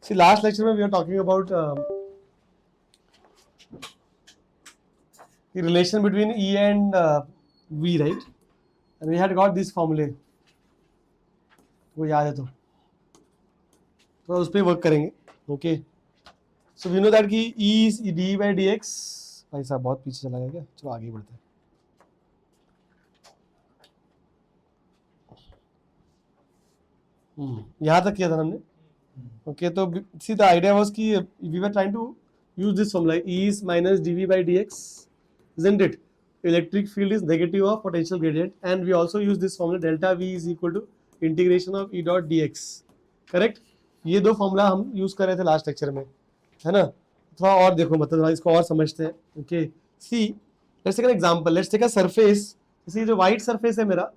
See, last lecture में we are talking about the relation between E and V, right? And we had got this formula. वो याद है तो उस पर वर्क करेंगे. Okay, so we know that कि E is d by dx. भाई साहब बहुत पीछे चला गया क्या? चलो आगे बढ़ते हैं. यहाँ तक किया था हमने. Okay, so see the idea was कि we were trying to use this formula E is minus dV by dx, isn't it? Electric field is negative of potential gradient, and we also use this formula delta V is equal to integration of E dot dx. Correct? ये दो formula हम use कर रहे थे last lecture में, है ना? थोड़ा और देखो, मतलब इसको और समझते हैं. Okay, see let's take an example. Let's take a surface. जैसे जो व्हाइट सरफेस है मेरा,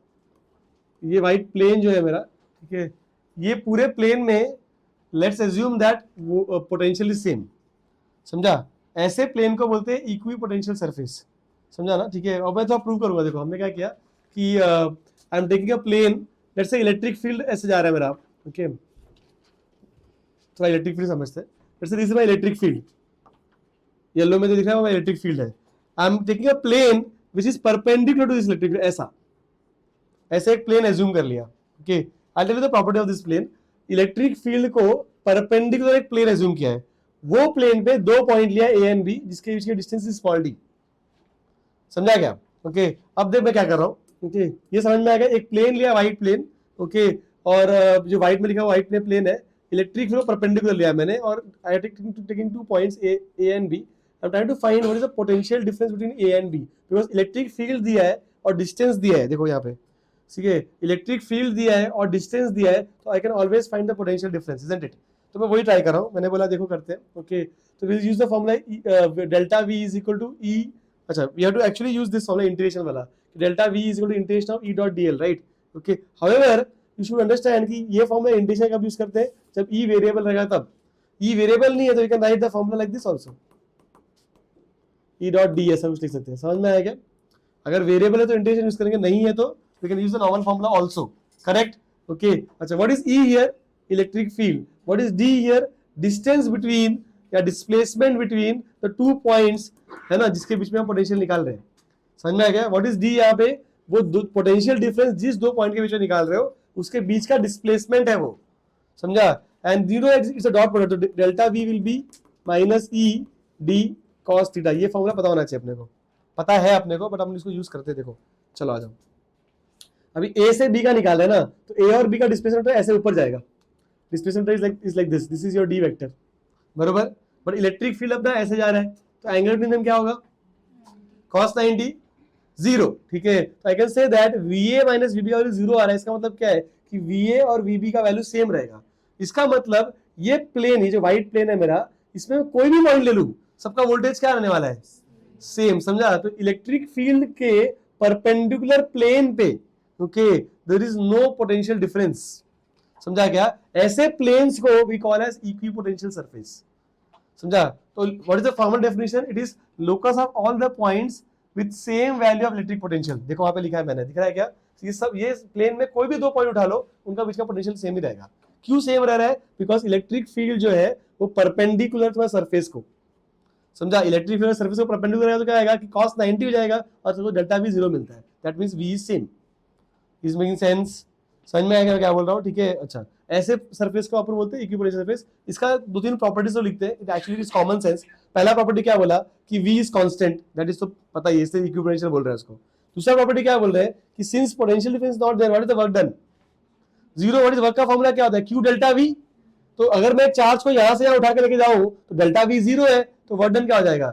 ये व्हाइट प्लेन जो है मेरा, ठीक है, ये पूरे प्लेन में लेट्स एज्यूम दैट वो पोटेंशियल इज सेम. समझा? ऐसे प्लेन को बोलते हैं इक्वी पोटेंशियल सरफेस. समझा ना? ठीक है. अब मैं तो प्रूव करूंगा. देखो हमने क्या किया कि I am taking a plane. Let's say electric field ऐसे जा रहा है मेरा. ओके, थोड़ा इलेक्ट्रिक फील्ड समझते हैं. Let's say this is my electric field. Yellow में जो दिख रहा है वो इलेक्ट्रिक फील्ड है. I am taking a plane which is perpendicular to this electric field. ऐसे एक प्लेन एज्यूम कर लिया. Okay, I tell you the property of this plane. Electric field को परपेंडिकुलर एक प्लेन एज्यूम किया है. वो प्लेन पे दो पॉइंट लिया ए एंड बी, जिसके बीच की डिस्टेंस इज स्मॉल डी. समझा क्या? ओके, अब देख मैं क्या कर रहा हूँ. ओके, ये समझ में आ गया. एक प्लेन लिया, व्हाइट प्लेन. ओके, और जो व्हाइट में लिखा हुआ व्हाइट प्लेन है, इलेक्ट्रिक फील्ड को परपेंडिकुलर लिया मैंने, और I taking 2 points A and B. I am trying to find what is the potential difference between A and B, because electric field दिया है और डिस्टेंस दिया है. देखो यहाँ पे, ठीक है, इलेक्ट्रिक फील्ड दिया है और डिस्टेंस दिया है, तो I can always find the potential difference, isn't it? तो मैं वही ट्राई कर रहा हूँ. मैंने बोला देखो करते हैं. ओके, तो we use the formula delta V is equal to E. अच्छा, we have to actually use this formula integration वाला, delta V is equal to integration of E dot DL, right? Okay, however you should understand कि ये formula integration कब use करते हैं? जब ई variable रहेगा तब. ई वेरिएबल नहीं है तो you can write the formula like this also, E dot D ऐसा कुछ लिख सकते हैं. समझ में आया क्या? अगर वेरिएबल है तो इंटीग्रेशन यूज करेंगे, नहीं है तो we can use the normal formula also. Correct? Okay. अच्छा, what is E here? Electric field. What is D here? Distance between या displacement between the 2 points, है ना, जिसके बीच में हम पोटेंशियल निकाल रहे हैं. समझ में आ गया? What is D यहाँ पे? वो पोटेंशियल डिफरेंस जिस दो पॉइंट के बीच में निकाल रहे हो उसके बीच का डिस्प्लेसमेंट है वो. समझा? And you know it's a dot product, तो delta V will be minus E D cos theta. ये फॉर्मूला पता होना चाहिए अपने को. पता है अपने को, बट हम इसको यूज करते हैं. देखो चलो आ जाओ. अभी ए से बी का निकाल है ना, तो ए और बी का डिस्प्लेसमेंट ऐसे ऊपर जाएगा. Displacement is like this is your D vector, बरोबर. बट इलेक्ट्रिक फील्ड अपना ऐसे जा रहा है, तो एंगल बिटवीन देम क्या होगा? cos 90 0. ठीक है, तो आई can say that VA minus VB का वैल्यू 0 आ रहा है. इसका मतलब क्या है कि VA और VB का वैल्यू सेम रहेगा. इसका मतलब ये प्लेन, ये जो व्हाइट प्लेन है मेरा, इसमें कोई भी पॉइंट ले लूं, सबका वोल्टेज क्या रहने वाला है? सेम. समझा? तो इलेक्ट्रिक फील्ड के परपेंडिकुलर प्लेन पे okay there is no potential difference. समझा क्या? ऐसे प्लेन्स को we call as equipotential surface. समझा? तो what is the formal definition? It is locus of all the points with same value of electric potential. देखो वहां पे लिखा है मैंने, दिख रहा है क्या? ये सब, ये प्लेन में कोई भी दो पॉइंट उठा लो, उनका बीच का पोटेंशियल सेम ही रहेगा. क्यों सेम रह रहा है? बिकॉज इलेक्ट्रिक फील्ड जो है वो परपेंडिकुलर टू सरफेस को. समझा? इलेक्ट्रिक फील्ड सरफेस को परपेंडिकुलर है तो क्या आएगा कि cos 90 हो जाएगा, और तो डेल्टा V 0 मिलता है. That means V is same. Is making sense? समझ में आएगा क्या बोल रहा हूँ? ठीक है. अच्छा, ऐसे सरफेस को अपन बोलते हैं इक्विपोटेंशियल सरफेस. इसका दो तीन प्रॉपर्टीज तो लिखते हैं. It actually is common sense. पहला प्रॉपर्टी क्या बोला कि V is constant, that is तो पता ही है, इसलिए इक्विपोटेंशियल बोल रहे हैं उसको. दूसरा प्रॉपर्टी क्या बोल रहे हैं कि since potential difference not there, what is the work done? 0. What is work का फॉर्मूला क्या होता है? Q delta V. तो अगर मैं चार्ज को यहां से यहां उठा के लेके जाऊं तो डेल्टा V 0 है, तो वर्क डन क्या हो जाएगा?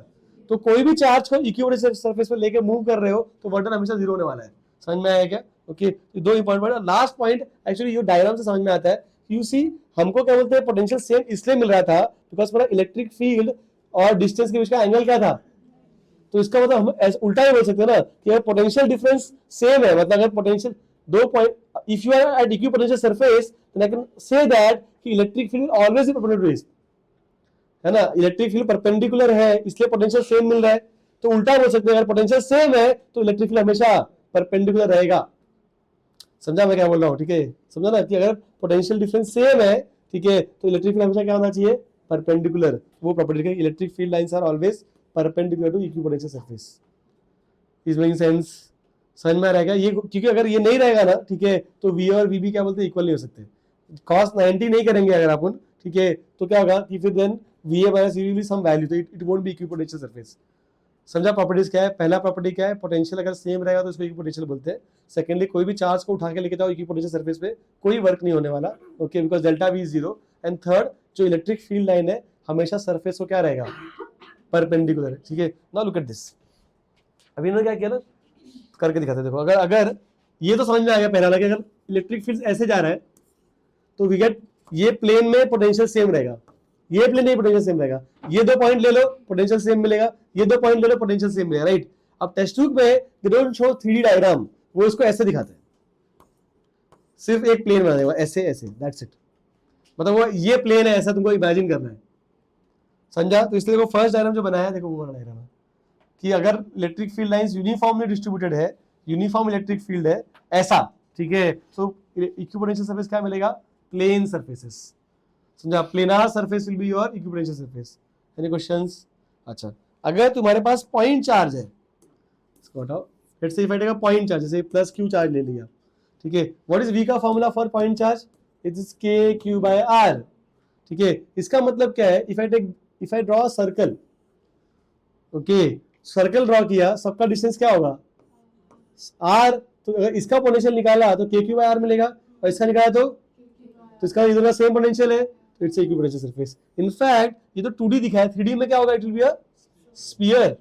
तो कोई भी चार्ज को इक्विपोटेंशियल सरफेस पे लेके मूव कर रहे हो तो वर्क डन हमेशा 0 होने वाला है. समझ में आया क्या? ओके, दो इंपॉर्टेंट. लास्ट पॉइंट एक्चुअली ये डायग्राम से समझ में आता है. यू सी, हमको क्या बोलते हैं, पोटेंशियल सेम इसलिए मिल रहा था बिकॉज मेरा इलेक्ट्रिक फील्ड और डिस्टेंस के बीच का एंगल क्या था. तो इसका मतलब हम उल्टा ही बोल सकते हैं ना कि अगर पोटेंशियल डिफरेंस सेम है, मतलब अगर पोटेंशियल दो point, if you are at equipotential surface, then I can say that कि electric field always be perpendicular, है ना. इलेक्ट्रिक फील्ड परपेंडिकुलर है इसलिए पोटेंशियल सेम मिल रहा है. तो उल्टा बोल सकते हैं, अगर पोटेंशियल सेम है तो इलेक्ट्रिक फील्ड हमेशा परपेंडिकुलर रहेगा. समझा मैं क्या बोल रहा हूँ? ठीक है, समझा ना कि अगर पोटेंशियल डिफरेंस सेम है ठीक है, तो इलेक्ट्रिक फील्ड हमेशा क्या होना चाहिए, परपेंडिकुलर, वो प्रॉपर्टी है, electric field lines are always perpendicular to equipotential surface. Is making sense? समझ में आ रहेगा ये, क्योंकि अगर ये नहीं रहेगा ना, ठीक है, तो वी और वी भी क्या बोलते हैं, इक्वल नहीं हो सकते। cos 90 नहीं करेंगे अगर अपन, ठीक है, तो क्या होगा कि फिर then V A minus V B some value, तो it won't be equipotential surface. समझा प्रॉपर्टीज क्या है? पहला प्रॉपर्टी क्या है, पोटेंशियल अगर सेम रहेगा तो इसको इक्विपोटेंशियल बोलते हैं। सेकेंडली, कोई भी चार्ज को उठा के लेके जाओ इक्विपोटेंशियल सरफेस पे, कोई वर्क नहीं होने वाला, okay, because delta V is zero. And third, जो इलेक्ट्रिक फील्ड लाइन है हमेशा सरफेस को क्या रहेगा, परपेंडिकुलर, ठीक है। नाउ लुक एट दिस, अभी इन्होंने क्या किया ना, करके दिखाते हैं। देखो, अगर ये तो समझ में आ गया पहला कि अगर इलेक्ट्रिक फील्ड ऐसे जा रहा है तो वी गेट, ये प्लेन में पोटेंशियल सेम रहेगा, ये प्लेन में पोटेंशियल सेम रहेगा, ये दो पॉइंट ले लो पोटेंशियल सेम मिलेगा, ये दो पॉइंट ले लो पोटेंशियल सेम मिलेगा, राइट। अब टेक्स्ट बुक में they don't show 3D diagram, वो इसको ऐसे दिखाते हैं, सिर्फ एक प्लेन बना देगा ऐसे ऐसे, दैट्स इट। मतलब वो ये प्लेन है, ऐसा तुमको इमेजिन करना है, समझा? तो इसलिए देखो फर्स्ट डायग्राम जो बनाया है, देखो वो वाला डायग्राम है कि अगर electric field lines uniformly distributed है, यूनिफॉर्म इलेक्ट्रिक फील्ड है ऐसा, ठीक है, तो इक्विपोटेंशियल सरफेस क्या मिलेगा, प्लेन सरफेसेस। समझा? Planar surface will be your equipotential surface. Any questions? अच्छा, अगर तुम्हारे पास पॉइंट चार्ज है, इसको हटाओ, let's say if I take a point charge, जैसे प्लस क्यू चार्ज ले लिया, ठीक है, व्हाट इज वी का formula for point charge, it is K Q by R, ठीक है। इसका मतलब क्या है, if I draw circle, okay, circle draw किया, सबका डिस्टेंस क्या होगा, आर, तो अगर इसका पोटेंशियल निकाला तो के क्यू बाय आर मिलेगा, और इसका निकाला तो इसका इधर का सेम पोटेंशियल है, तो इट्स इक्विपोटेंशियल सरफेस। इनफैक्ट ये तो 2D दिखा है, 3D में क्या होगा, it will be a sphere,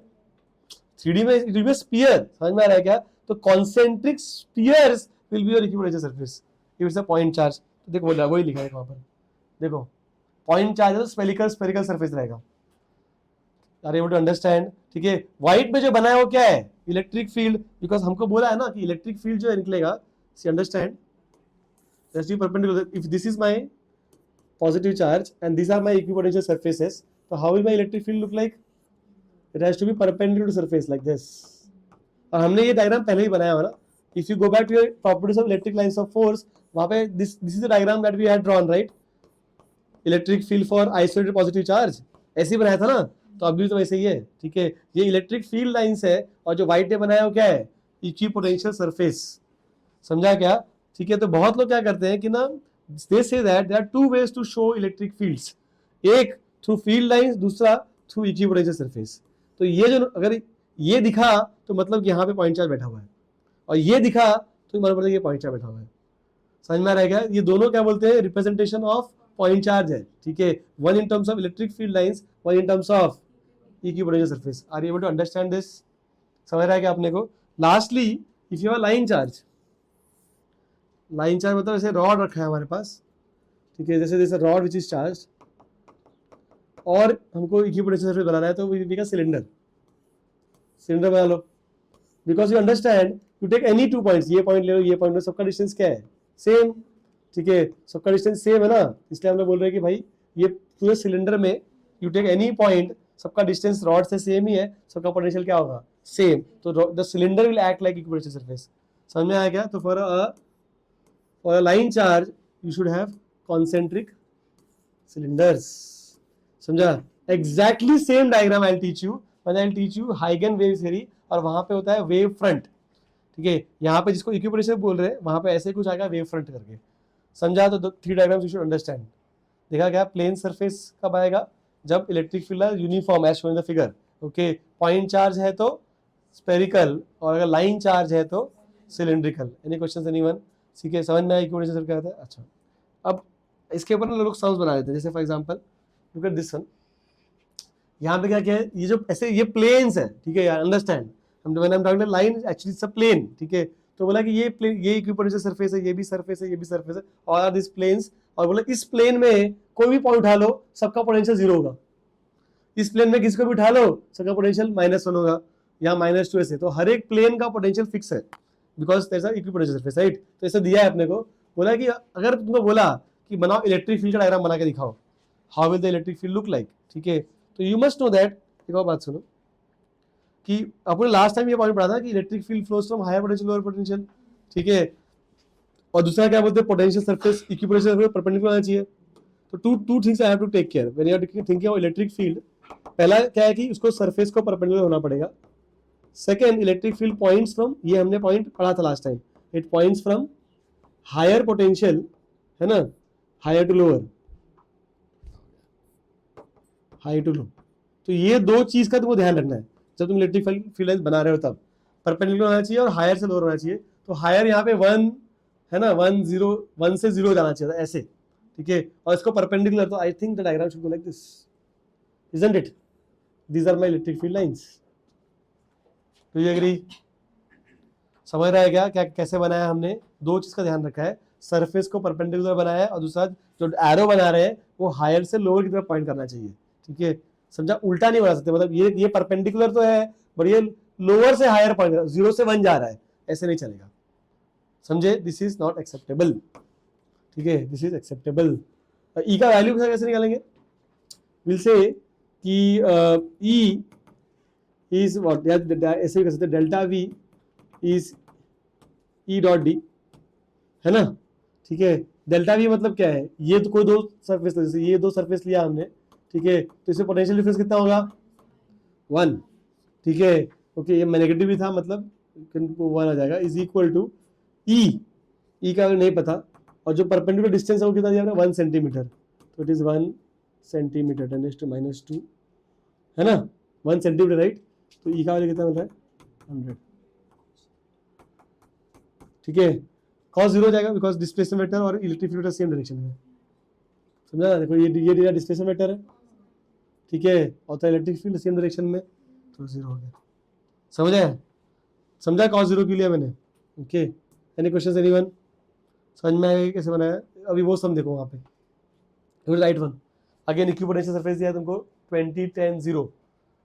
3D में it will be a sphere. समझ में आ रहा है क्या? तो concentric spheres will be your equipotential surface if it's a point charge. तो देखो बोला, वही लिखा है वहां पर, देखो पॉइंट चार्ज है तो स्फेरिकल सरफेस रहेगा। Are able to understand? ठीक है, व्हाइट में जो बना है वो क्या है, इलेक्ट्रिक फील्ड, बिकॉज हमको बोला है ना कि इलेक्ट्रिक फील्ड जो है निकलेगा, सी understand, let's be perpendicular. If this is my positive charge and these are my equipotential surfaces, so how will my electric field look like? It has to be perpendicular to surface like this. और हमने ये diagram पहले ही बनाया हुआ ना, if you go back to your properties of electric lines of force, वहाँ पे this is the diagram that we had drawn, right? Electric field for isolated positive charge, ऐसे ही बनाया था ना, तो अभी तो वैसे ही है, ठीक है। ये इलेक्ट्रिक फील्ड लाइंस है, और जो व्हाइट ने बनाया वो क्या है, इक्विपोटेंशियल सरफेस। समझा क्या? ठीक है, तो बहुत लोग क्या करते हैं कि ना, they say that there are two ways to show electric fields, एक थ्रू फील्ड लाइंस, दूसरा थ्रू इक्विपोटेंशियल सरफेस। तो ये जो, अगर ये दिखा तो मतलब यहाँ पे पॉइंट चार्ज बैठा हुआ है, और ये दिखा तो मतलब ये पॉइंट चार्ज बैठा हुआ है। समझ में आ रहा है क्या? ये दोनों क्या बोलते हैं, रिप्रेजेंटेशन ऑफ पॉइंट चार्ज है, ठीक है। One in terms of electric field lines, one in terms of equipotential surface. Are you able to understand this? समझ रहा है क्या अपने को? Lastly, if you have line charge, line charge मतलब ऐसे रॉड रखा है हमारे पास, ठीक है, जैसे रॉड विच इज चार्ज, और हमको इक्विपोटेंशियल सरफेस बनाना है, तो वी नीड अ सिलेंडर बना लो। Because you understand, you take any two points, ये पॉइंट ले लो, ये पॉइंट लो, सबका डिस्टेंस क्या है, सेम, ठीक है, सबका डिस्टेंस सेम है ना, इसलिए हम लोग बोल रहे हैं कि भाई ये पूरे सिलेंडर में यू टेक एनी पॉइंट, सबका डिस्टेंस रॉड से सेम ही है, सबका पोटेंशियल क्या होगा, सेम, तो the cylinder will act like equipotential surface. समझ में आया क्या? तो for a line charge you should have concentric cylinders. समझा? Exactly same diagram I'll teach you when I'll teach you Huygens wave theory, और वहां पे होता है वेव फ्रंट, ठीक है। यहाँ पे जिसको इक्विपोटेंशियल बोल रहे हैं, वहां पे ऐसे कुछ आएगा वेव फ्रंट करके। समझा? तो 3 डायग्राम्स यू शुड अंडरस्टैंड। देखा क्या? प्लेन सरफेस कब आएगा, जब electric field uniform as shown in the figure, okay. Point charge है तो स्पेरिकल, और अगर लाइन चार्ज है तो सिलिंड्रिकल। Any question anyone? ठीक है, समझ में आया इक्विपोटेंशियल क्या होता है? अच्छा, अब इसके ऊपर लोग सम्स बना देते हैं, जैसे for example look at this one, यहाँ पे क्या है, ये जो ऐसे ये प्लेन्स है, ठीक है, अंडरस्टैंड, हम when I am talking line actually it's a plane, ठीक है। तो बोला कि ये प्लेन, ये इक्विपोटेंशियल सरफेस है, ये भी सरफेस है, ये भी सरफेस है, और आर दिस प्लेन्स, और बोला इस प्लेन में कोई भी पॉइंट उठा लो, सबका पोटेंशियल 0 होगा। इस प्लेन में किसको भी उठा लो, सबका पोटेंशियल -1 होगा, या -2 ऐसे। तो हर एक प्लेन का पोटेंशियल फिक्स है, because there is a equipotential surface, right. तो ऐसा दिया है अपने को, बोला कि अगर तुमको बोला कि बनाओ इलेक्ट्रिक फील्ड का डायग्राम बना के दिखाओ, how will the electric field look like, ठीक है। तो यू मस्ट नो दैट, एक और बात सुनो कि अपने लास्ट टाइम ये पॉइंट पढ़ा था कि electric field flows from higher potential lower potential, ठीक है। और दूसरा क्या बोलते हैं, potential surface equipotential surface perpendicular होना चाहिए। तो two things I have to take care when you are thinking of electric field. पहला क्या है कि उसको सरफेस को परपेंडिकुलर होना पड़ेगा. Second, electric field points from, ये हमने पॉइंट पढ़ा था last time, it points from higher potential, है ना, higher to lower, high to low. तो ये दो चीज का तुमको ध्यान रखना है जब तुम इलेक्ट्रिक फील्ड लाइंस बना रहे हो. तब परपेंडिकुलर होना चाहिए और हायर से लोअर होना चाहिए. तो हायर यहाँ पे 1 है ना, 1 से 0 जाना चाहिए था ऐसे, ठीक है, और इसको परपेंडिकुलर. तो I think the diagram should go like this, isn't it? These are my electric field lines. Do you agree? समझ रहा है क्या क्या कैसे बनाया हमने? दो चीज का ध्यान रखा है, सरफेस को परपेंडिकुलर बनाया है और दूसरा जो एरो बना रहे हैं वो हायर से लोअर की तरफ पॉइंट करना चाहिए. ठीक है, समझा? उल्टा नहीं बना सकते. मतलब ये परपेंडिकुलर तो है बट ये लोअर से हायर पॉइंट, 0 से 1 जा रहा है, ऐसे नहीं चलेगा. समझे? This is not acceptable. ठीक है, दिस इज एक्सेप्टेबल. ई का वैल्यू कैसे निकालेंगे? विल से कि ई इज व्हाट, ऐसे भी कर सकते, delta V is E dot D, है ना. ठीक है, डेल्टा वी मतलब क्या है? ये तो कोई दो सरफेस, जैसे ये दो सरफेस लिया हमने, ठीक है, तो इसमें पोटेंशियल डिफरेंस कितना होगा? 1. ठीक है, ओके, ये नेगेटिव भी था, मतलब 1 आ जाएगा. इज इक्वल टू ई का नहीं पता, और जो परपेंडिकुलर डिस्टेंस है वो कितना दिया हमने? 1 सेंटीमीटर. तो इट इज 1 सेंटीमीटर 10⁻², है ना, 1 सेंटीमीटर, राइट. तो ई का वैल्यू कितना मिल रहा है? 100. ठीक है, cos 0 हो जाएगा बिकॉज डिस्प्लेसमेंट वेक्टर और इलेक्ट्रिक फील्ड सेम डायरेक्शन में. समझा? देखो ये डिस्प्लेसमेंट वेक्टर है, ठीक है, और तो इलेक्ट्रिक फील्ड सेम डायरेक्शन में, तो 0 हो गया. समझा cos 0 के लिए मैंने. Okay, any question anyone? समझ में आएगा कैसे बनाया? अभी वो सम देखो वहाँ पे, right one. Again equipotential surface दिया है तुमको 20 10 0.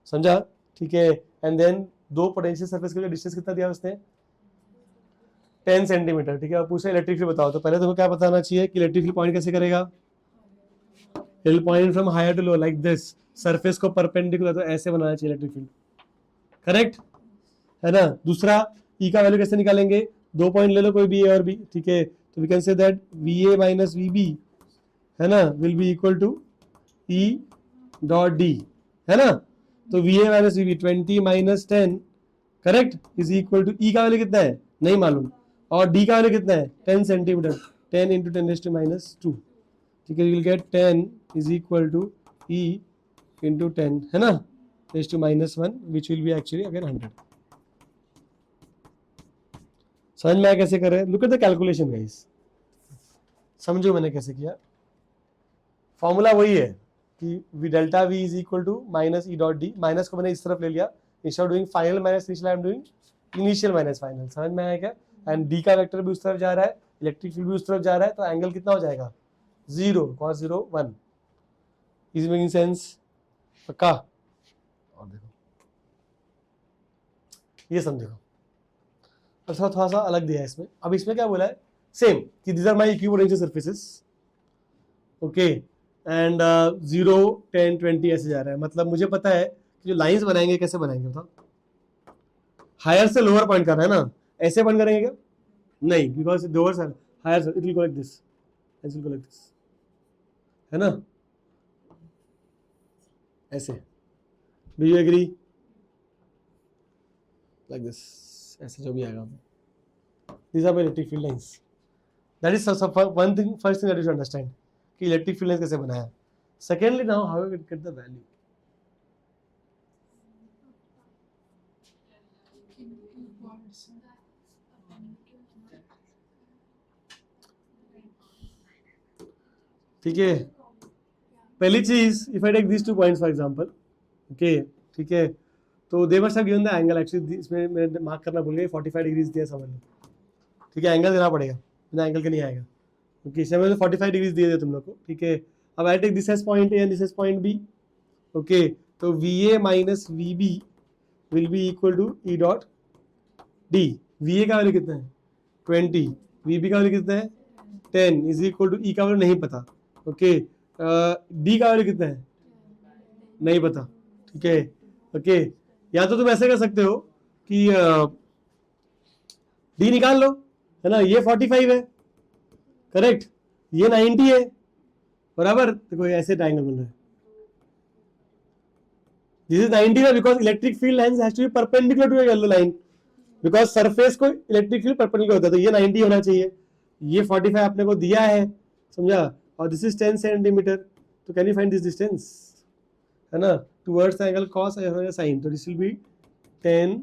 समझा? ठीक है, एंड देन दो पोटेंशियल सरफेस के लिए डिस्टेंस कितना दिया उसने? 10 सेंटीमीटर. ठीक है, अब पूछा इलेक्ट्रिक फील्ड बताओ. तो पहले तुमको क्या बताना चाहिए कि इलेक्ट्रिक फील्ड पॉइंट कैसे करेगा? It will point from higher to lower like this. Surface को परपेंडिकुलर, तो ऐसे बनाना चाहिए इलेक्ट्रिक फील्ड. करेक्ट है ना. दूसरा, ई का वैल्यू कैसे निकालेंगे? दो पॉइंट ले लो, कोई भी ए और बी. ठीक है, तो we can say that V A minus V B, है ना, will be equal to E dot D, है ना. तो V A minus V B 20 minus 10, correct, is equal to E का वैल्यू कितना है? नहीं मालूम. और डी का वैल्यू कितना है? 10 सेंटीमीटर. 10 इंटू 10⁻². ठीक है, you will get 10 is equal to e into 10, है ना, (-1) which will be actually again 100. समझ में आया कैसे कर रहे हैं? Look at the calculation guys. समझो मैंने कैसे किया. फॉर्मूला वही है कि V delta V is equal to minus E dot d. Minus को मैंने इस तरफ ले लिया, instead of doing final minus initial I am doing initial minus final. समझ में आया क्या? एंड डी का वेक्टर भी उस तरफ जा रहा है, इलेक्ट्रिक फील्ड भी उस तरफ जा रहा है, तो एंगल कितना हो जाएगा? 0, cos 0 1. Is making sense? पक्का? और देखो ये समझो. अब थोड़ा सा अलग दिया है इसमें. अब इसमें क्या बोला है? सेम कि these are my equipotential surfaces. Okay, and 0 10 20 ऐसे जा रहा है. मतलब मुझे पता है कि जो लाइंस बनाएंगे कैसे बनाएंगे बताओ? हायर से लोअर पॉइंट कर रहा है ना, ऐसे पॉइंट करेंगे क्या? नहीं, बिकॉज लोअर से हायर से it will go like this, it will go like this, है ना, ऐसे. Do you agree? Like this, ऐसे जो भी आएगा. These are my electric field lines. That is one thing, first thing that you should understand कि electric field lines कैसे बनाया. Secondly, now how you get the value. ठीक है, पहली चीज, if I take these 2 points for example, okay, ठीक है, तो they must have given the angle. Actually इसमें मैंने मार्क करना भूल गया, 45 डिग्रीज दिया समझ लो. ठीक है, एंगल देना पड़ेगा, बिना एंगल के नहीं आएगा, क्योंकि इसमें मैंने 45 डिग्रीज दिए थे तुम लोग को. ठीक है, अब I take this as point A and this as point B. Okay, तो V A minus V B will be equal to E dot D. V A का वैल्यू कितना है? 20. वी बी का वैल्यू कितना है? 10 इज इक्वल टू ई का value नहीं पता. ओके, डी का वैल्यू कितना है? नहीं पता. ठीक है, ओके, या तो तुम ऐसे कर सकते हो कि डी निकाल लो, है ना. ये 45 है, करेक्ट, ये 90 है. बराबर। देखो ऐसे ट्रायंगल बन रहा है, this is 90 because electric field lines has to be perpendicular to yellow line, because surface को इलेक्ट्रिक फील्ड परपेंडिकुलर होता है, तो ये 90 होना चाहिए, ये 45 आपने को दिया है, समझा, और दिस इज 10 सेंटीमीटर, तो can you find this distance, है ना, towards the angle cos sine, तो this will be 10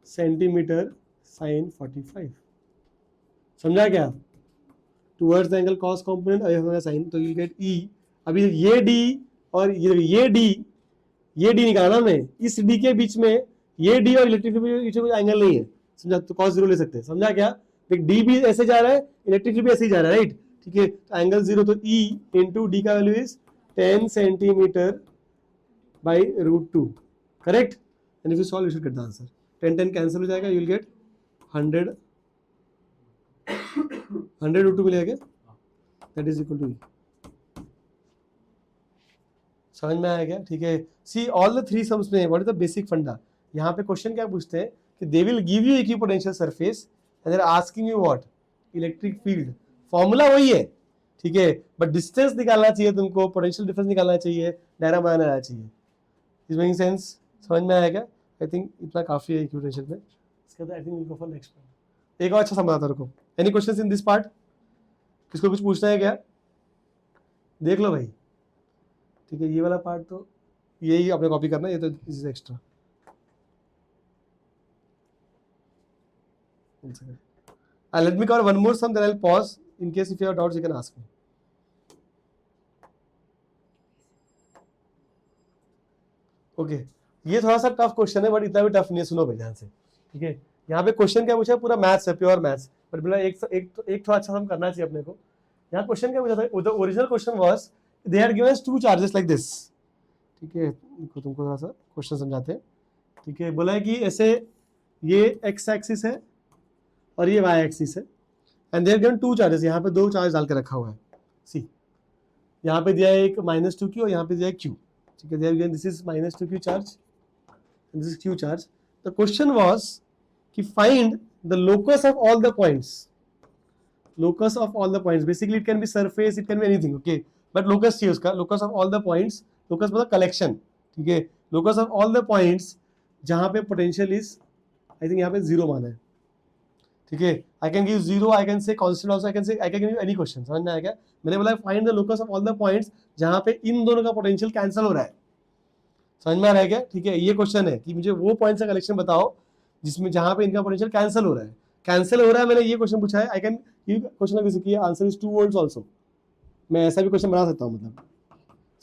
centimetre sine 45, समझा क्या, towards the angle cos component sine, तो यू गेट ई। अभी ये डी और ये डी निकालना मैं, इस डी के बीच में ये डी और इलेक्ट्रिक फील्ड के बीच में कोई एंगल नहीं है, समझा, तो cos 0 ले सकते हैं, समझा क्या, देख डी भी ऐसे जा रहा है, इलेक्ट्रिक फील्ड भी ऐसे ही जा रहा है, राइट, ठीक है, तो एंगल 0, तो E इंटू डी का value is 10 centimetre by √2, correct, and if you solve you should get the answer, 10 cancel हो जाएगा, यू विल गेट 100 √2 मिलेगा, that is equal to E। समझ में आया क्या, ठीक है। सी ऑल द 3 सम्स में what is the basic funda, यहाँ पे क्वेश्चन क्या पूछते हैं कि they will give you equipotential surface and they are asking you what, electric field, formula वही है, ठीक है, बट डिस्टेंस निकालना चाहिए तुमको, पोटेंशियल डिफरेंस निकालना चाहिए, डायग्राम बनाना चाहिए, इज मेकिंग सेंस, समझ में आएगा, आई थिंक इतना काफी है इक्विपोटेंशियल में, इसके बाद I think will go for next part. एक और अच्छा समझाता रुको, any questions in this part, किसको कुछ पूछना है क्या, देख लो भाई, ठीक है, ये वाला पार्ट तो यही आपने कॉपी करना है, ये तो is extra. Let me cover one more sum, then I'll pause. In case if you have doubts, you can ask me. Okay, ये थोड़ा सा टफ क्वेश्चन है, बट इतना भी टफ नहीं है, सुनो भाई ध्यान से, ठीक है। यहाँ पे क्वेश्चन क्या पूछा है, पूरा मैथ्स है, प्योर मैथ्स, बट बोला एक थोड़ा अच्छा हम करना चाहिए अपने को। यहाँ क्वेश्चन क्या पूछा था, the original question was they are given 2 charges like this, ठीक है, तुमको थोड़ा सा क्वेश्चन समझाते हैं, ठीक है। बोला है कि ऐसे ये एक्स एक्सिस है और ये वाई एक्सिस है, एंड देयर गिवन 2 चार्जेस, यहाँ पे 2 चार्ज डाल के रखा हुआ है, सी यहाँ पे दिया है एक -2q और यहाँ पे दिया है q, ठीक है, there given this is -2q charge and this is q charge. The question was कि find the locus of all the points, locus of all the points, basically it can be surface, it can be anything, okay, but locus चाहिए उसका, locus of all the points, locus मतलब collection, ठीक है, locus of all the points जहाँ पे potential is, I think यहाँ पे 0 माना है, ठीक है, I can give 0, I can से constant also, I can give any question, समझ में आया क्या, मैंने बोला find the locus of all the points जहाँ पे इन दोनों का पोटेंशियल कैंसिल हो रहा है, समझ में आ रहा है क्या, ठीक है, ये क्वेश्चन है कि मुझे वो पॉइंट्स का कलेक्शन बताओ जिसमें जहाँ पे इनका पोटेंशियल कैंसिल हो रहा है, कैंसिल हो रहा है, मैंने ये क्वेश्चन पूछा है, I can give question of this, answer is 2 volts also, मैं ऐसा भी क्वेश्चन बना सकता हूँ, मतलब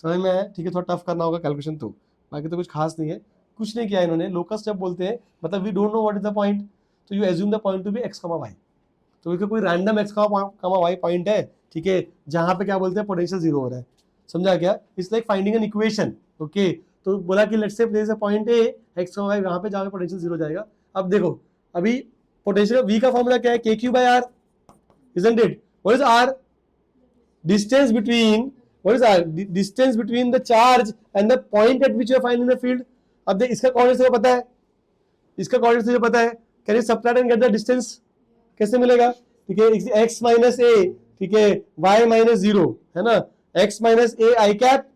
समझ में आया, ठीक है, थोड़ा टफ करना होगा कैलकुलेशन, तो बाकी तो कुछ खास नहीं है, कुछ नहीं किया इन्होंने। लोकस जब बोलते हैं मतलब we don't know what is the point, तो you assume the point to be x, y, तो इसका कोई रैंडम x, y पॉइंट है, ठीक है, जहां पे क्या बोलते हैं पोटेंशियल 0 हो रहा है, समझा क्या, it's like finding an equation, okay, तो बोला कि let's say there is a point a x, y, वहां पे जाके पोटेंशियल 0 हो जाएगा। अब देखो अभी पोटेंशियल v का फॉर्मूला क्या है, kq/r, isn't it, what is r, distance between, what is r, distance between the charge and the point at which you are finding the field। अब देख इसका कोऑर्डिनेट्स मुझे पता है, इसका कोऑर्डिनेट्स मुझे पता है, can you subtract and get the distance, कैसे मिलेगा, ठीक है, x माइनस a, ठीक है, y माइनस 0, है ना, x minus a i cap,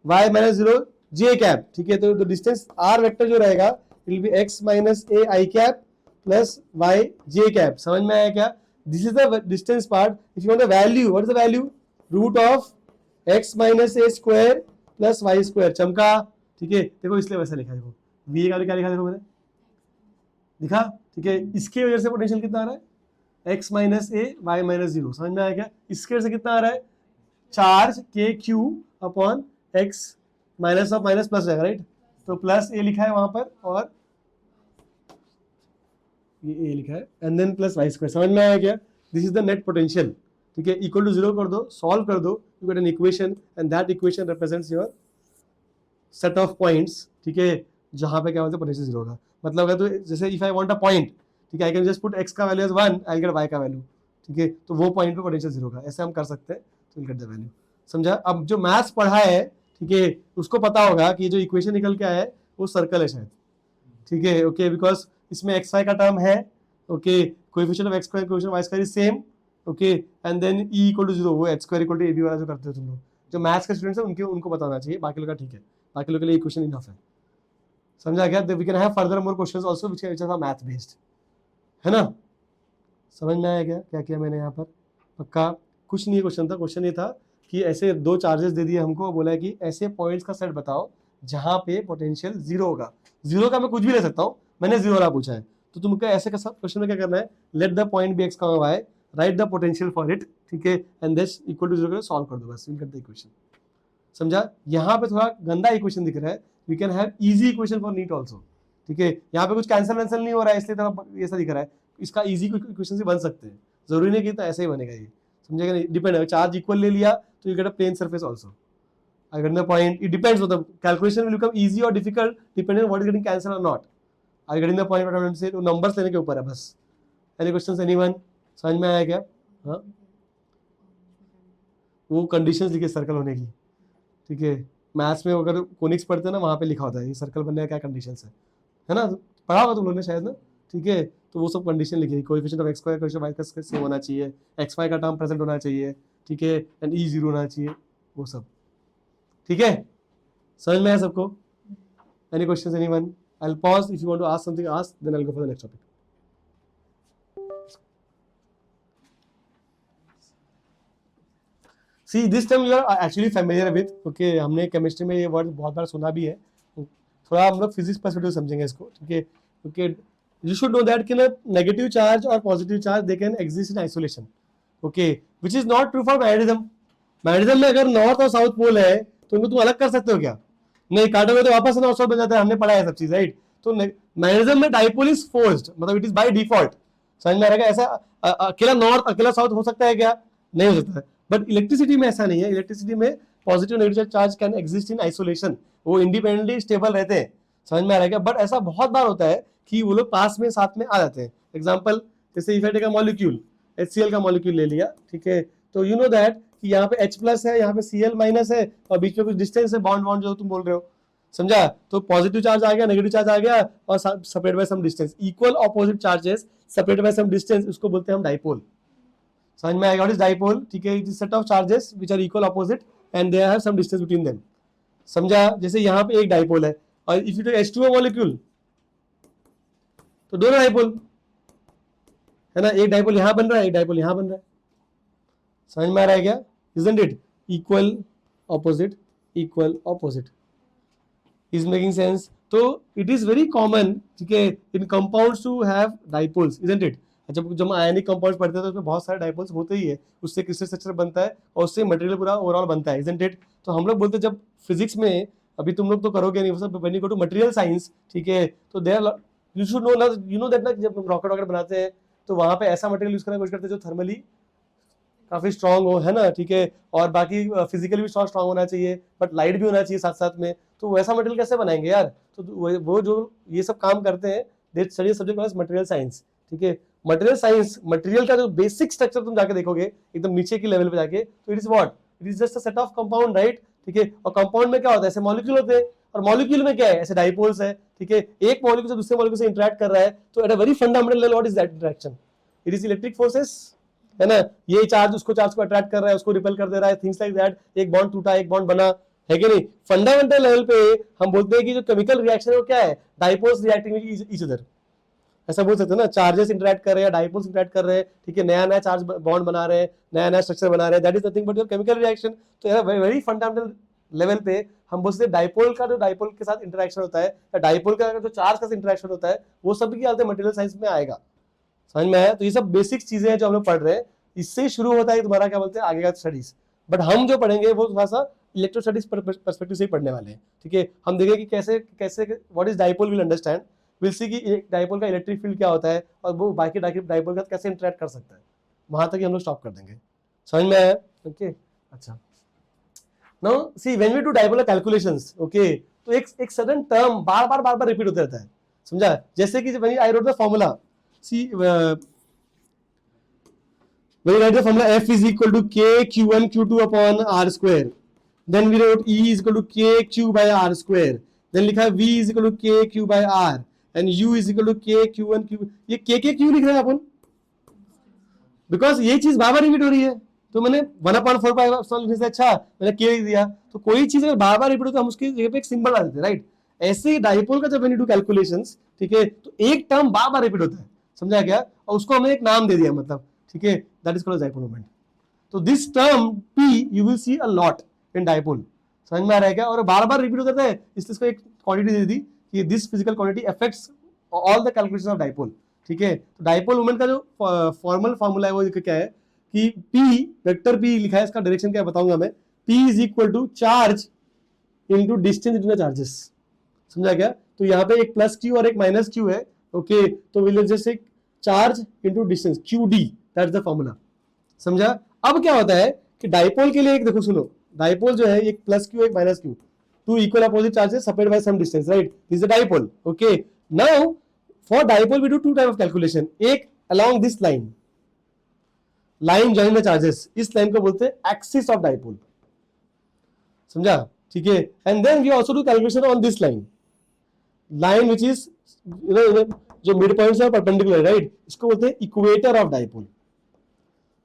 y minus 0 j cap, ठीक है, तो डिस्टेंस r वेक्टर जो रहेगा it will be x minus a i cap plus y j cap, समझ में आया क्या, this is the distance part. If you want the value, what is the value, root of x minus a square plus y square, चमका, ठीक है, देखो इसलिए वैसा लिखा है, देखो v का क्या लिखा, देखो मैंने लिखा, ठीक है, इसके वजह से पोटेंशियल कितना आ रहा है, x minus a y minus 0, समझ में आया क्या, इसके वजह से कितना आ रहा है, charge k q upon x minus of minus plus रहेगा, राइट, तो प्लस a लिखा है वहां पर और ये a लिखा है and then plus y square, समझ में आया क्या, this is the net potential, ठीक है, इक्वल टू 0 कर दो, सॉल्व कर दो, you get an equation and that equation represents your set of points, ठीक है, जहां पे क्या होता है पोटेंशियल 0 होगा, मतलब अगर तो जैसे if I want a point, ठीक है, I can just put x का value as 1, I get y का वैल्यू, ठीक है, तो वो पॉइंट पे पोटेंशियल 0 होगा, ऐसे हम कर सकते हैं, तो विल गेट द वैल्यू, समझा। अब जो मैथ्स पढ़ा है, ठीक है, उसको पता होगा कि जो इक्वेशन निकल के आया है वो सर्कल है शायद, ठीक है, ओके, बिकॉज इसमें xy का टर्म है, okay, coefficient of x square coefficient of y square is same, okay, and then e equal to 0, वो h square equal to a b वाला जो करते हो तुम लोग, जो मैथ्स के स्टूडेंट्स हैं उनको बताना चाहिए, बाकी लोग का ठीक है, बाकी लोग के लिए इक्वेशन इनफ है, समझा क्या? We can have further more questions also which are math based, है ना? समझ में आया क्या क्या किया मैंने यहाँ पर? पक्का कुछ नहीं क्वेश्चन था, क्वेश्चन ये था कि ऐसे दो चार्जेस दे दिए हमको, बोला है कि ऐसे पॉइंट्स का सेट बताओ जहां पे पोटेंशियल जीरो होगा। जीरो का मैं कुछ भी ले सकता हूँ, मैंने जीरो वाला पूछा है, तो तुमको ऐसे क्वेश्चन में क्या करना है, let the point be x comma y, write the potential for it, ठीक है, and this equal to zero solve कर दो, बस विल गेट द इक्वेशन। समझा? यहाँ पे थोड़ा गंदा इक्वेशन दिख रहा है, we can have easy equation for NEET also, ठीक है, यहाँ पे कुछ कैंसिल वैंसल नहीं हो रहा है इसलिए थोड़ा ऐसा दिख रहा है, इसका इजी इक्वेशन से बन सकते हैं, जरूरी नहीं कि तो ऐसे ही बनेगा ये, समझेगा? नहीं, डिपेंड है, चार्ज इक्वल ले लिया तो you get a plane surface also, I get the point. It depends on the calculation will become easy or difficult depending on what is getting cancelled or not. Are you getting the point? What I'm trying to say? तो numbers लेने के ऊपर है बस. Any questions anyone? समझ में आया क्या? हाँ? वो conditions लिखे सर्कल होने की, ठीक है? मैथ्स में अगर कोनिक्स पढ़ते हैं ना, वहाँ पे लिखा होता है ये सर्कल बनने का क्या कंडीशंस है ना? पढ़ा होगा तुम लोगों ने शायद ना, ठीक है? तो वो सब कंडीशन लिखी है, coefficient of x square coefficient of y का सेम होना चाहिए, एक्स वाई का टर्म प्रेजेंट होना चाहिए, ठीक है, एंड ई जीरो होना चाहिए, वो सब, ठीक है? समझ में आया सबको? Any questions anyone? I will pause, if you want to ask something ask, then I will go for the next topic. See this term you are actually familiar with, okay, हमने केमिस्ट्री में ये word बहुत बार सुना भी है, थोड़ा हम लोग फिजिक्स पर्सपेक्टिव समझेंगे इसको, ठीक है? Okay, you should no that कि ना नेगेटिव चार्ज और positive charge they can exist in isolation, okay, which is not true for magnetism. Magnetism में अगर नॉर्थ और साउथ पोल है तो उनको तुम अलग कर सकते हो क्या? नहीं, काटोगे तो वापस नॉर्थ साउथ बन जाता है, हमने पढ़ा है सब चीज, राइट? तो मैग्नेटिज्म में डाइपोल इज फोर्स्ड, मतलब इट इज बाय डिफॉल्ट, समझ में आ रहा है? ऐसा अकेला नॉर्थ अकेला साउथ हो सकता है क्या? नहीं हो सकता है, बट इलेक्ट्रिसिटी में ऐसा नहीं है, इलेक्ट्रिसिटी में positive negative charge can exist in isolation, वो इंडिपेंडेंटली स्टेबल रहते हैं, समझ में आ रहा है क्या? बट ऐसा बहुत बार होता है कि वो लोग पास में साथ में आ जाते हैं। एग्जाम्पल, जैसे if I take a molecule, HCl का मॉलिक्यूल ले लिया, ठीक है, तो यू नो दैट कि यहाँ पे H प्लस है, यहाँ पे Cl माइनस है, और बीच में कुछ डिस्टेंस है, बॉन्ड बॉन्ड जो तुम बोल रहे हो, समझा? तो पॉजिटिव चार्ज आ गया, नेगेटिव चार्ज आ गया, और separate by some distance, equal opposite charges separate by some distance, उसको बोलते हैं हम डाइपोल। समझ में आएगा? What is dipole? ठीक है, it is set of charges which are equal opposite and they have some distance between them, समझा? जैसे यहाँ पे एक डाइपोल है, और if you take H2O molecule तो दोनों डाइपोल है ना, एक डाइपोल यहाँ बन रहा है, एक डाइपोल यहाँ बन रहा है, समझ में आ रहा है क्या? Isn't it? Equal opposite equal opposite is making sense? तो it is very common, ठीक है, in compounds to have dipoles, isn't it? जब जब आयनिक कंपाउंड्स पढ़ते हैं तो उसमें बहुत सारे डाइपोल्स होते ही है, उससे क्रिस्टल स्ट्रक्चर बनता है और उससे मटेरियल पूरा ओवरऑल बनता है, isn't it? तो हम लोग बोलते हैं जब फिजिक्स में, अभी तुम लोग तो करोगे नहीं वो सब, when you go to material science, ठीक है, तो देयर यू शुड नो ना, यू नो दैट ना, जब रॉकेट वॉकेट बनाते हैं तो वहां पे ऐसा मटेरियल यूज करने की कोशिश करते हैं जो थर्मली काफी स्ट्रांग हो, है ना, ठीक है, और बाकी फिजिकली भी स्ट्रांग होना चाहिए, बट लाइट भी होना चाहिए साथ साथ में, तो वैसा मटेरियल कैसे बनाएंगे यार? तो वो जो ये सब काम करते हैं, they study subject wise material science, ठीक है? मटेरियल साइंस, मटेरियल का जो बेसिक स्ट्रक्चर तुम जाके देखोगे एकदम नीचे की लेवल पे जाके, तो it is what, it is just a set of compound, right? ठीक है, और कंपाउंड में क्या होता है, ऐसे मॉलिक्यूल होते हैं, और मॉलिक्यूल में क्या है, ऐसे डाइपोल्स है, ठीक है, एक मॉलिक्यूल से दूसरे मॉलिक्यूल से इंटरेक्ट कर रहा है, तो at a very fundamental level what is that interaction? It is electric forces, है ना? ये चार्ज उसको चार्ज को अट्रैक्ट कर रहा है, उसको रिपेल कर दे रहा है, थिंग्स लाइक दैट, एक बॉन्ड टूटा, एक बॉन्ड बना, है कि नहीं? फंडामेंटल लेवल पे हम बोलते हैं कि जो केमिकल रिएक्शन है वो क्या है, dipoles reacting with each other, ऐसा बोल सकते हैं ना, चार्जेस इंटरेक्ट कर रहे हैं, डाइपोल्स इंटरेक्ट कर रहे हैं, ठीक है, नया नया चार्ज बॉन्ड बना रहे हैं, नया नया स्ट्रक्चर बना रहे हैं, that is nothing but your chemical reaction. तो वेरी फंडामेंटल लेवल पे हम बोलते हैं डाइपोल का जो डाइपोल के साथ इंटरेक्शन होता है, या डाइपोल का जो चार्ज का इंटरेक्शन होता है, वो सब की आते मटेरियल साइंस में आएगा, समझ में आया? तो ये सब बेसिक चीजें हैं जो हम लोग पढ़ रहे हैं, इससे शुरू होता है तुम्हारा क्या बोलते हैं आगे का स्टडीज, बट हम जो पढ़ेंगे वो थोड़ा सा इलेक्ट्रो स्टडीज पर्सपेक्टिव से ही पढ़ने वाले हैं, ठीक है? हम देखेंगे कि कैसे कैसे what is dipole, will understand, will see कि डाइपोल का इलेक्ट्रिक फील्ड क्या होता है और वो बाकी डाइपोल का कैसे इंटरेक्ट कर सकता है, वहां तक ही हम लोग स्टॉप कर देंगे, समझ में आया? ओके, अच्छा, now see when we do dipolar calculations, okay, तो एक सडन टर्म बार बार रिपीट होता रहता है, समझा? जैसे कि when I wrote the formula, see when we write the formula F is equal to K Q1 Q2 upon R square, then we wrote E is equal to K Q by R square, then लिखा V is equal to K Q by R and U is equal to K Q1 Q, ये K Q लिख रहे हैं अपन, because ये चीज बार बार repeat हो रही है, तो मैंने 1/4 लिखने से अच्छा मैंने के लिख दिया। तो कोई चीज अगर बार बार रिपीट हो तो हम उसकी जगह पे एक सिंबल डाल देते हैं, राइट। ऐसे ही डाइपोल का जब मैंने डू कैलकुलेशंस, ठीक है, तो एक टर्म बार बार रिपीट होता है, समझा क्या, और उसको हमने एक नाम दे दिया, मतलब, ठीक है, that is called dipole moment. तो this term P you will see a lot in dipole, समझ में आ रहा है क्या, और बार बार रिपीट होता है, इसलिए इसको एक क्वांटिटी दे दी कि this physical quantity affects all the calculation of dipole, ठीक है। तो डाइपोल मोमेंट का जो फॉर्मल फॉर्मूला है वो क्या है कि P, वेक्टर P लिखा है, इसका डायरेक्शन क्या बताऊंगा मैं, P is equal to charge into distance between the charges, समझा क्या। तो यहाँ पे एक प्लस क्यू और एक माइनस क्यू है, ओके, तो विल जस्ट एक charge into distance QD, that's the formula, समझा। अब क्या होता है कि डाइपोल के लिए एक देखो सुनो, डाइपोल जो है एक प्लस क्यू एक minus Q, two equal opposite charges separated by some distance, right, this is a dipole, okay. Now for dipole we do two type of calculation, एक along this line, line join the charges, इस line को बोलते हैं axis of dipole, समझा, ठीक है। And then we also do calculation on this line, line which is जो mid point है परपेंडिकुलर, राइट, इसको बोलते हैं इक्वेटर ऑफ डाइपोल।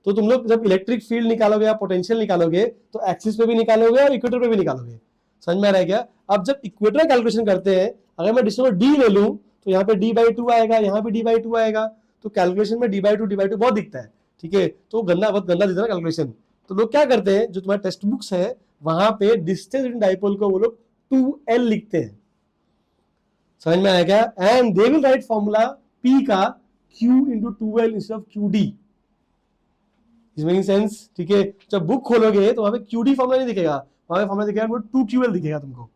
तो तुम लोग जब इलेक्ट्रिक फील्ड निकालोगे या पोटेंशियल निकालोगे तो एक्सिस पे भी निकालोगे और इक्वेटर पे भी निकालोगे, समझ में आ रहा है क्या। अब जब इक्वेटर कैलकुलेशन करते हैं, अगर मैं डिस्टेंस डी ले लूं तो यहाँ पे d/2 आएगा, यहाँ पे d/2 आएगा, तो कैलकुलेशन में d/2 बहुत दिखता है, ठीक है, तो बहुत गंदा दिखता है कैलकुलेशन। तो लोग क्या करते हैं, जो तुम्हारे टेक्स्ट बुक्स है वहां पे डिस्टेंस इन डाइपोल को वो लोग 2L लिखते हैं, समझ में आया क्या। And they will write formula P का Q into 2L instead of QD, is making sense, ठीक है। जब बुक खोलोगे तो वहां पे QD फॉर्मूला नहीं दिखेगा, वहां पे फॉर्मूला दिखेगा वो 2QL दिखेगा तुमको,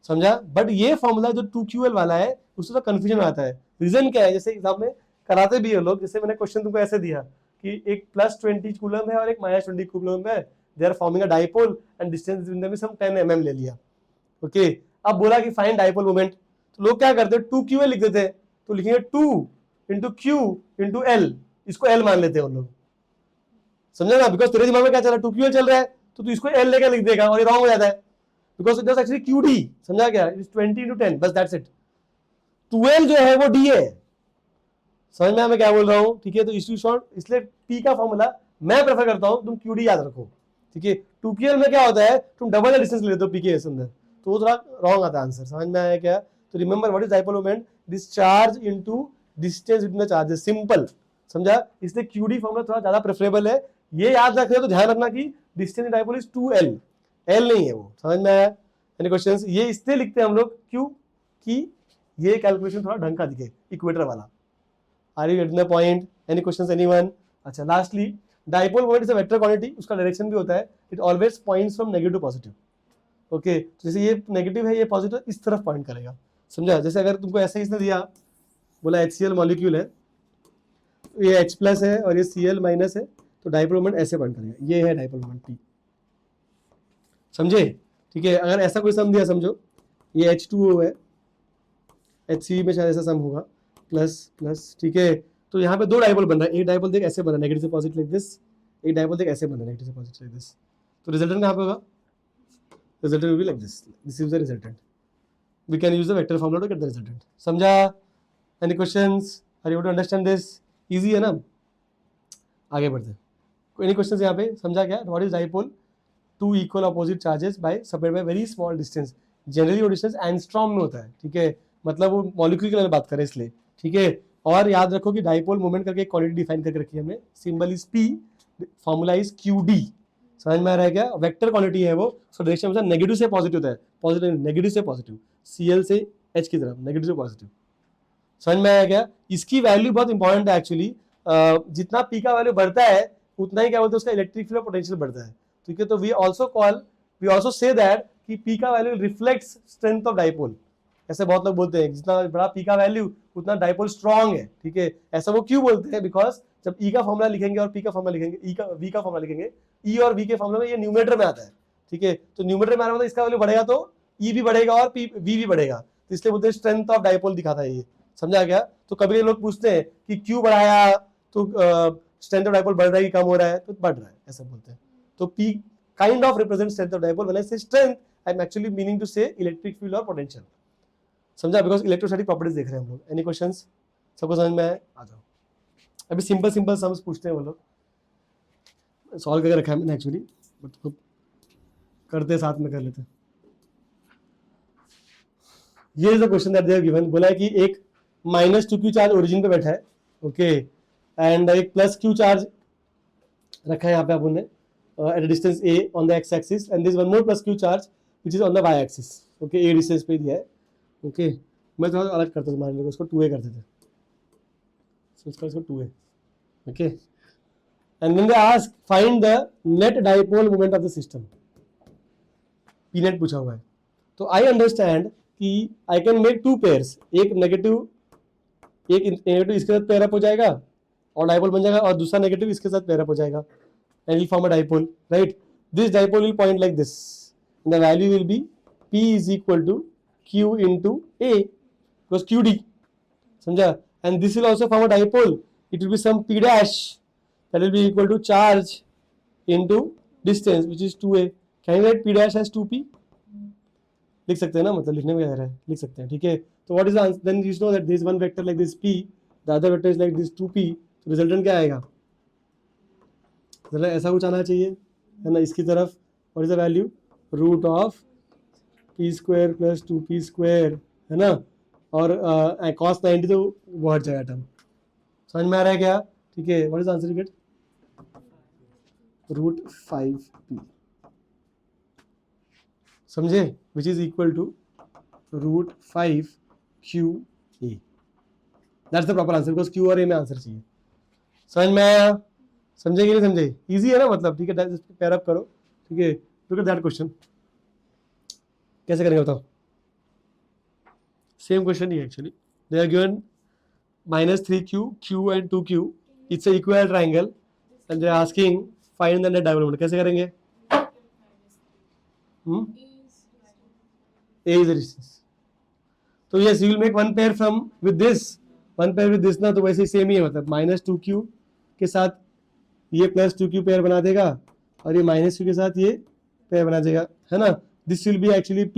समझा। बट ये फॉर्मूला जो 2QL वाला है उससे तो कंफ्यूजन आता है। रीजन क्या है, जैसे एग्जाम में कराते भी है लोग, जैसे मैंने क्वेश्चन तुमको ऐसे दिया कि एक +20 कूलम है और एक -20 कूलम है, they are forming a dipole and distance between them is some 10 mm ले लिया, ओके। अब बोला कि फाइंड डाइपोल मोमेंट, तो लोग क्या करते हैं 2QL लिख देते हैं, तो लिखेंगे 2 इंटू Q इंटू L, इसको L मान लेते हैं उन लोग, समझे ना, बिकॉज तेरे दिमाग में क्या चल रहा है 2QL चल रहा है, तो तू इसको L लेकर लिख देगा और ये रॉन्ग हो जाता है, because it was actually QD, समझा क्या, इट इज 20 इंटू 10, बस दैट्स इट। 12 जो है वो D है, समझ में मैं क्या बोल रहा हूँ, ठीक है। तो इसलिए P का फॉर्मूला मैं प्रेफर करता हूँ तुम QD याद रखो, ठीक है। 2QL में क्या होता है, तुम डबल डिस्टेंस लेते हो P के अंदर, तो वो थोड़ा रॉन्ग आता है आंसर, समझ में आया क्या। तो remember what is dipole moment, this charge into distance between the charges, simple, समझा। इसलिए QD फॉर्मूला थोड़ा ज्यादा प्रेफरेबल है, ये याद रख रहे हो तो ध्यान रखना कि distance in dipole is 2L, L नहीं है वो, समझ में आया। एनी क्वेश्चंस, ये इसलिए लिखते हैं हम लोग क्यों कि ये कैलकुलेशन थोड़ा ढंग का दिखे, इक्वेटर वाला। Are you getting the point, any questions anyone. अच्छा, lastly dipole moment is a vector quantity, उसका डायरेक्शन भी होता है, it always points from negative to positive, okay. जैसे ये नेगेटिव है ये पॉजिटिव, इस तरफ पॉइंट करेगा, समझा। जैसे अगर तुमको ऐसे इसने दिया, बोला HCl मॉलिक्यूल है, ये H+ है और ये Cl- है, तो डाइपोल मोमेंट ऐसे पॉइंट करेगा, ये है डाइपोल मोमेंट P, समझे, ठीक है। अगर ऐसा कोई सम दिया, समझो ये H2O है, HC में शायद ऐसा सम होगा, प्लस प्लस, ठीक है। तो यहाँ पे दो डाइपोल बन रहा है, एक डाइपोल देख ऐसे बन रहा है नेगेटिव से पॉजिटिव लाइक दिस, एक डाइपोल देख ऐसे बन रहा है नेगेटिव से पॉजिटिव लाइक दिस, तो रिजल्टेंट कहाँ पे होगा, resultant will be like this, this is the resultant, we can use the vector formula to get the resultant, समझा। Any questions, are you able to understand this, easy है ना। आगे बढ़ते हैं, एनी क्वेश्चंस यहाँ पे, समझा क्या, what is dipole, two equal opposite charges by separated by very small distance, generally वो डिस्टेंस एंगस्ट्रॉम में होता है, ठीक है, मतलब वो मॉलिक्यूल की बात करें इसलिए, ठीक है। और याद रखो कि डाइपोल मोमेंट करके एक क्वांटिटी डिफाइन करके रखी है हमने, symbol is P, formula is QD, समझ में आ रहा है क्या, वेक्टर क्वांटिटी है वो, सो डायरेक्शन हमेशा नेगेटिव से पॉजिटिव होता है, पॉजिटिव नेगेटिव से पॉजिटिव, Cl से H की तरफ, नेगेटिव से पॉजिटिव, समझ में आया क्या। इसकी वैल्यू बहुत इंपॉर्टेंट है एक्चुअली, जितना P का वैल्यू बढ़ता है उतना ही क्या बोलते हैं उसका इलेक्ट्रिक फील्ड पोटेंशियल बढ़ता है, ठीक है। तो वी आल्सो से दैट कि P का value reflects strength of dipole, ऐसे बहुत लोग बोलते हैं जितना बड़ा P का वैल्यू उतना डाइपोल स्ट्रॉन्ग है, ठीक है। ऐसा वो क्यों बोलते हैं, बिकॉज जब E का फॉर्मूला लिखेंगे और P का फॉर्मूला लिखेंगे, V का फॉर्मूला लिखेंगे, E और V के फॉर्मूला में ये न्यूमरेटर में आता है, ठीक है। तो न्यूमरेटर में आ रहा है इसका वैल्यू बढ़ेगा तो E भी बढ़ेगा और V भी बढ़ेगा, तो इसलिए बोलते हैं स्ट्रेंथ ऑफ डाइपोल दिखाता है ये, समझा गया। तो कभी लोग पूछते हैं कि क्यों बढ़ाया, तो स्ट्रेंथ ऑफ डाइपोल बढ़ रहा है कि कम हो रहा है, तो बढ़ रहा है ऐसा बोलते हैं। तो P kind of represents strength of dipole. When I say strength, I'm actually meaning to say electric field or potential. समझा, बिकॉज इलेक्ट्रोस्टैटिक प्रॉपर्टीज देख रहे हैं हम लोग। एनी क्वेश्चंस, सबको समझ में आए, आ जाओ। अभी सिंपल सिंपल सम्स पूछते हैं वो लोग, सॉल्व करके रखा है मैंने एक्चुअली, बट खुद करते साथ में कर लेते हैं। ये जो question that they have given, बोला है कि एक -2q चार्ज ओरिजिन पे बैठा है, ओके, एंड एक +q चार्ज रखा है यहाँ पे अपन ने at distance a on the x axis, and this one more +q charge which is on the y axis, okay, a distance पे दिया है, ओके। मैं थोड़ा अलग करता हूँ, मान लो उसको 2a करते थे, इसको 2a, okay, and then they ask find the net dipole moment of the system, p net पूछा हुआ है। तो आई अंडरस्टैंड कि आई कैन मेक 2 पेयर्स, एक नेगेटिव इसके साथ पेयर अप हो जाएगा और डाइपोल बन जाएगा, और दूसरा नेगेटिव इसके साथ पेयर अप हो जाएगा, and will form a dipole, right? This dipole will point like this. The value will be P is equal to Q into A, because QD, समझा? And this will also form a dipole. It will be some P dash that will be equal to charge into distance, which is 2A. Can you write P dash as 2P? लिख सकते हैं ना, मतलब लिखने में क्या है, लिख सकते हैं, ठीक है। तो what is the answer? Then you know that this one vector like this P, the other vector is like this 2P. तो रिजल्टेंट क्या आएगा? ऐसा कुछ आना चाहिए, है ना, इसकी तरफ। What is the value? Root of p² + 2p², है ना, और cos 90 तो वो हट जाएगा टर्म। समझ में आ रहा है क्या? ठीक है, what is answer you get? √5p, समझे, which is equal to √5QA। That's the proper answer, because Q और A में आंसर चाहिए। समझ में आया? समझे कि नहीं समझे? इजी है ना, मतलब, ठीक है, पेयर अप करो, ठीक है। लुक एट दैट क्वेश्चन, कैसे करेंगे बताओ? सेम क्वेश्चन ही है actually. They are given -3q, q and 2q, it's a equal triangle, and they are asking find the net dipole moment. कैसे करेंगे? A is the distance, तो yes you will make one pair from with this ना, तो वैसे same ही है, मतलब -2q के साथ ये +2q पेयर बना देगा, और ये -q के साथ ये पेयर बना देगा, है ना। This will be actually p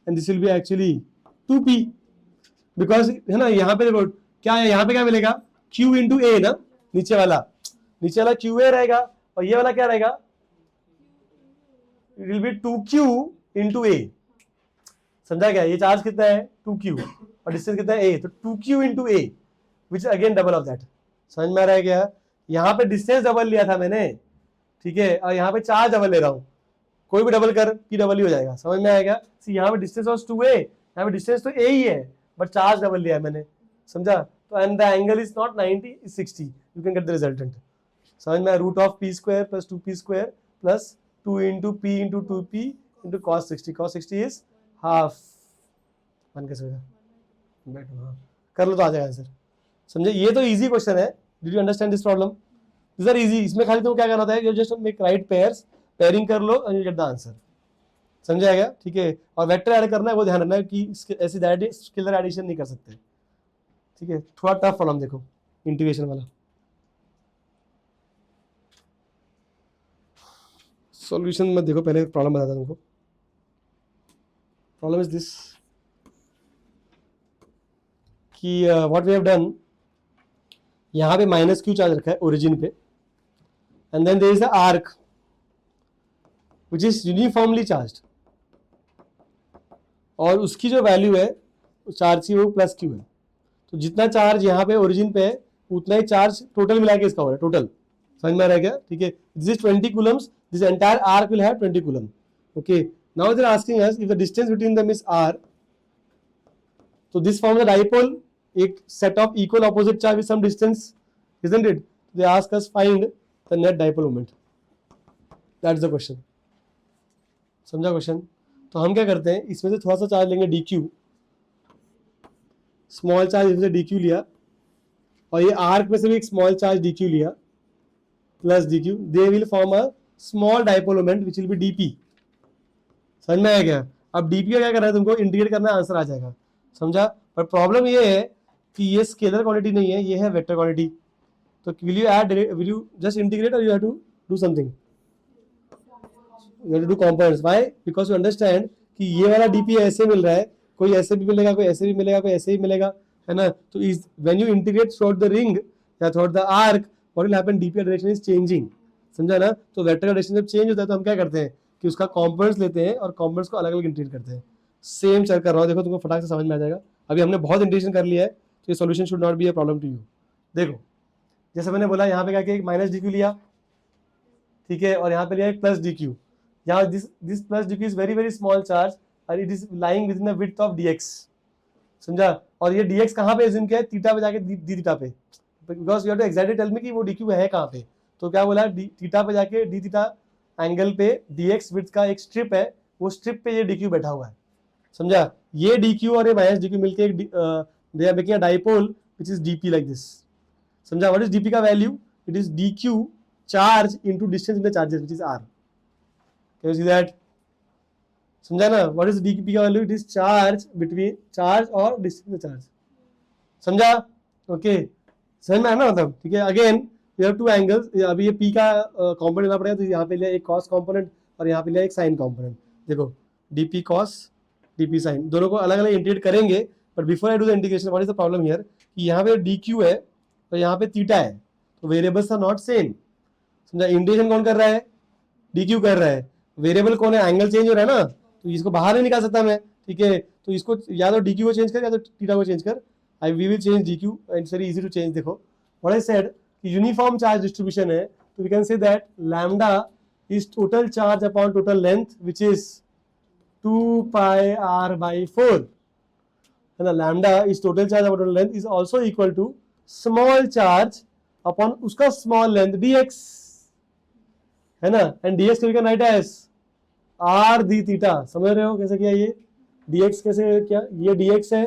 and this will be actually 2p, because, है ना, यहाँ पे देखो क्या है, यहाँ पे क्या मिलेगा? q into a ना, नीचे वाला qa रहेगा, और ये वाला क्या रहेगा? It will B 2q into a, समझा क्या? ये चार्ज कितना है? 2q, और डिस्टेंस कितना है? a, तो 2q into a, which again double of that. समझ में आ रहा है क्या? यहाँ पे डिस्टेंस डबल लिया था मैंने, ठीक है, और यहाँ पे चार्ज डबल ले रहा हूँ, कोई भी डबल कर p डबल ही हो जाएगा। समझ में आएगा? यहाँ पे डिस्टेंस वाज 2a, यहाँ पे डिस्टेंस तो a ही है, बट चार्ज डबल लिया है मैंने, समझा? तो and the angle is not 90, is 60, you can get the resultant. समझ में? √p² + 2p² + 2 into p into 2p into cos 60 is half. One कैसे होगा? कर लो तो आ जाएगा आंसर, समझे? ये तो इजी क्वेश्चन है। Did you understand this problem? This are easy. इसमें खाली तुमको क्या करना होता है, you just make right pairs, pairing कर लो and you get the answer. समझाएगा? ठीक है। और वेक्टर ऐड करना है, वो ध्यान रखना है कि ऐसी स्केलर एडिशन नहीं कर सकते, ठीक है। थोड़ा टफ प्रॉब्लम देखो, इंटीग्रेशन वाला। सॉल्यूशन मत देखो, पहले प्रॉब्लम बताता हूं तुमको। प्रॉब्लम इज दिस कि व्हाट वी हैव डन, यहाँ पे -q चार्ज रखा है ओरिजिन पे, and then there is a arc which is uniformly charged, और उसकी जो वैल्यू है चार्ज की वो +q है। तो जितना चार्ज यहाँ पे ओरिजिन पे है उतना ही चार्ज टोटल मिला के इसका हो रहा है, टोटल। समझ में आ रहा है क्या? ठीक है। This is 20 coulombs, this entire arc will have 20 coulomb, okay. Now they are asking us if the distance between them is r, तो दिस फॉर्म द डाइपोल, एक set of equal opposite charge with some distance, isn't it? They ask us find the net dipole moment. That's the question. समझा question? तो हम क्या करते हैं, इसमें से थोड़ा सा चार्ज लेंगे dq, स्मॉल चार्ज इसमें से dq लिया, और ये आर्क में से भी एक स्मॉल चार्ज dq लिया plus dq, they will form a small dipole moment which will be dp। समझ में आया क्या? अब dp का क्या करना है तुमको, इंटीग्रेट करना है, आंसर आ जाएगा। समझा? पर प्रॉब्लम ये है कि ये स्केलर क्वांटिटी नहीं है, ये है वेक्टर क्वांटिटी। तो will you add, will you just integrate, or you have to do something? You have to do components. Why? Because you understand कि ये वाला dp ऐसे मिल रहा है, कोई ऐसे भी मिलेगा, कोई ऐसे भी मिलेगा, कोई ऐसे ही मिलेगा, है ना। तो when you integrate throughout the ring, या through the arc what will happen, DP direction is changing, समझा ना। तो वेक्टर का डायरेक्शन जब चेंज होता है तो हम क्या करते हैं कि उसका कंपोनेंट्स लेते हैं और कंपोनेंट्स को अलग अलग इंटीग्रेट करते हैं। सेम चल कर रहा हूँ, देखो तुमको फटाक से समझ में आ जाएगा। अभी हमने बहुत इंटीग्रेशन कर लिया है, तो ये solution should not be a problem to you. देखो जैसे मैंने बोला यहाँ पे क्या किया, एक माइनस डी क्यू लिया, ठीक है, और यहाँ पे लिया एक प्लस डी क्यू। यहाँ this plus D Q is very very small charge और it is lying within the width of dx, समझा। और ये dx कहाँ पे एज्यूम किया है, थीटा पे जाके डी थीटा पे, because you have to exactly tell me कि वो dq है कहाँ पे। तो क्या बोला, थीटा पे जाके डी थीटा एंगल पे dx विड्थ का एक स्ट्रिप है, वो स्ट्रिप पे ये dq बैठा हुआ है, समझा। ये dq और ये माइनस dq मिलके एक they are making a dipole which is dp like this, समझा। व्हाट इज dp का value, it is dq charge into distance in the charges which is r, can you see that, समझा ना। What is dp का value, it is charge between charge और distance charge, समझा। Okay समझ में आया ना, मतलब ठीक है। Again you have two angles, अभी ये p का कंपोनेंट लेना पड़ेगा, तो यहाँ पे लिया एक cos कंपोनेंट और यहाँ पे लिया एक sin कंपोनेंट। देखो dp cos dp sin, दोनों को अलग अलग इंटीग्रेट करेंगे। But before I do the integration, what is the problem here कि यहाँ पे dq है और यहाँ पे थीटा है, तो वेरिएबल्स आर नॉट सेम, समझा। इंटीग्रेशन कौन कर रहा है, dq कर रहा है, वेरिएबल कौन है, एंगल चेंज हो रहा है ना, तो इसको बाहर नहीं निकाल सकता मैं, ठीक है। तो इसको या तो dq को चेंज कर या तो थीटा को चेंज कर, we will change dq and it's very easy to change. देखो व्हाट आई सेड कि यूनिफॉर्म चार्ज डिस्ट्रीब्यूशन है, तो we can say that lambda is total charge upon total length which is 2 pi r by 4, है ना। Lambda is total charge upon total length is also equal to small charge upon उसका small length dx, है ना। And dx को we can right as r d theta, समझ रहे हो कैसे किया, ये dx कैसे किया, ये dx है,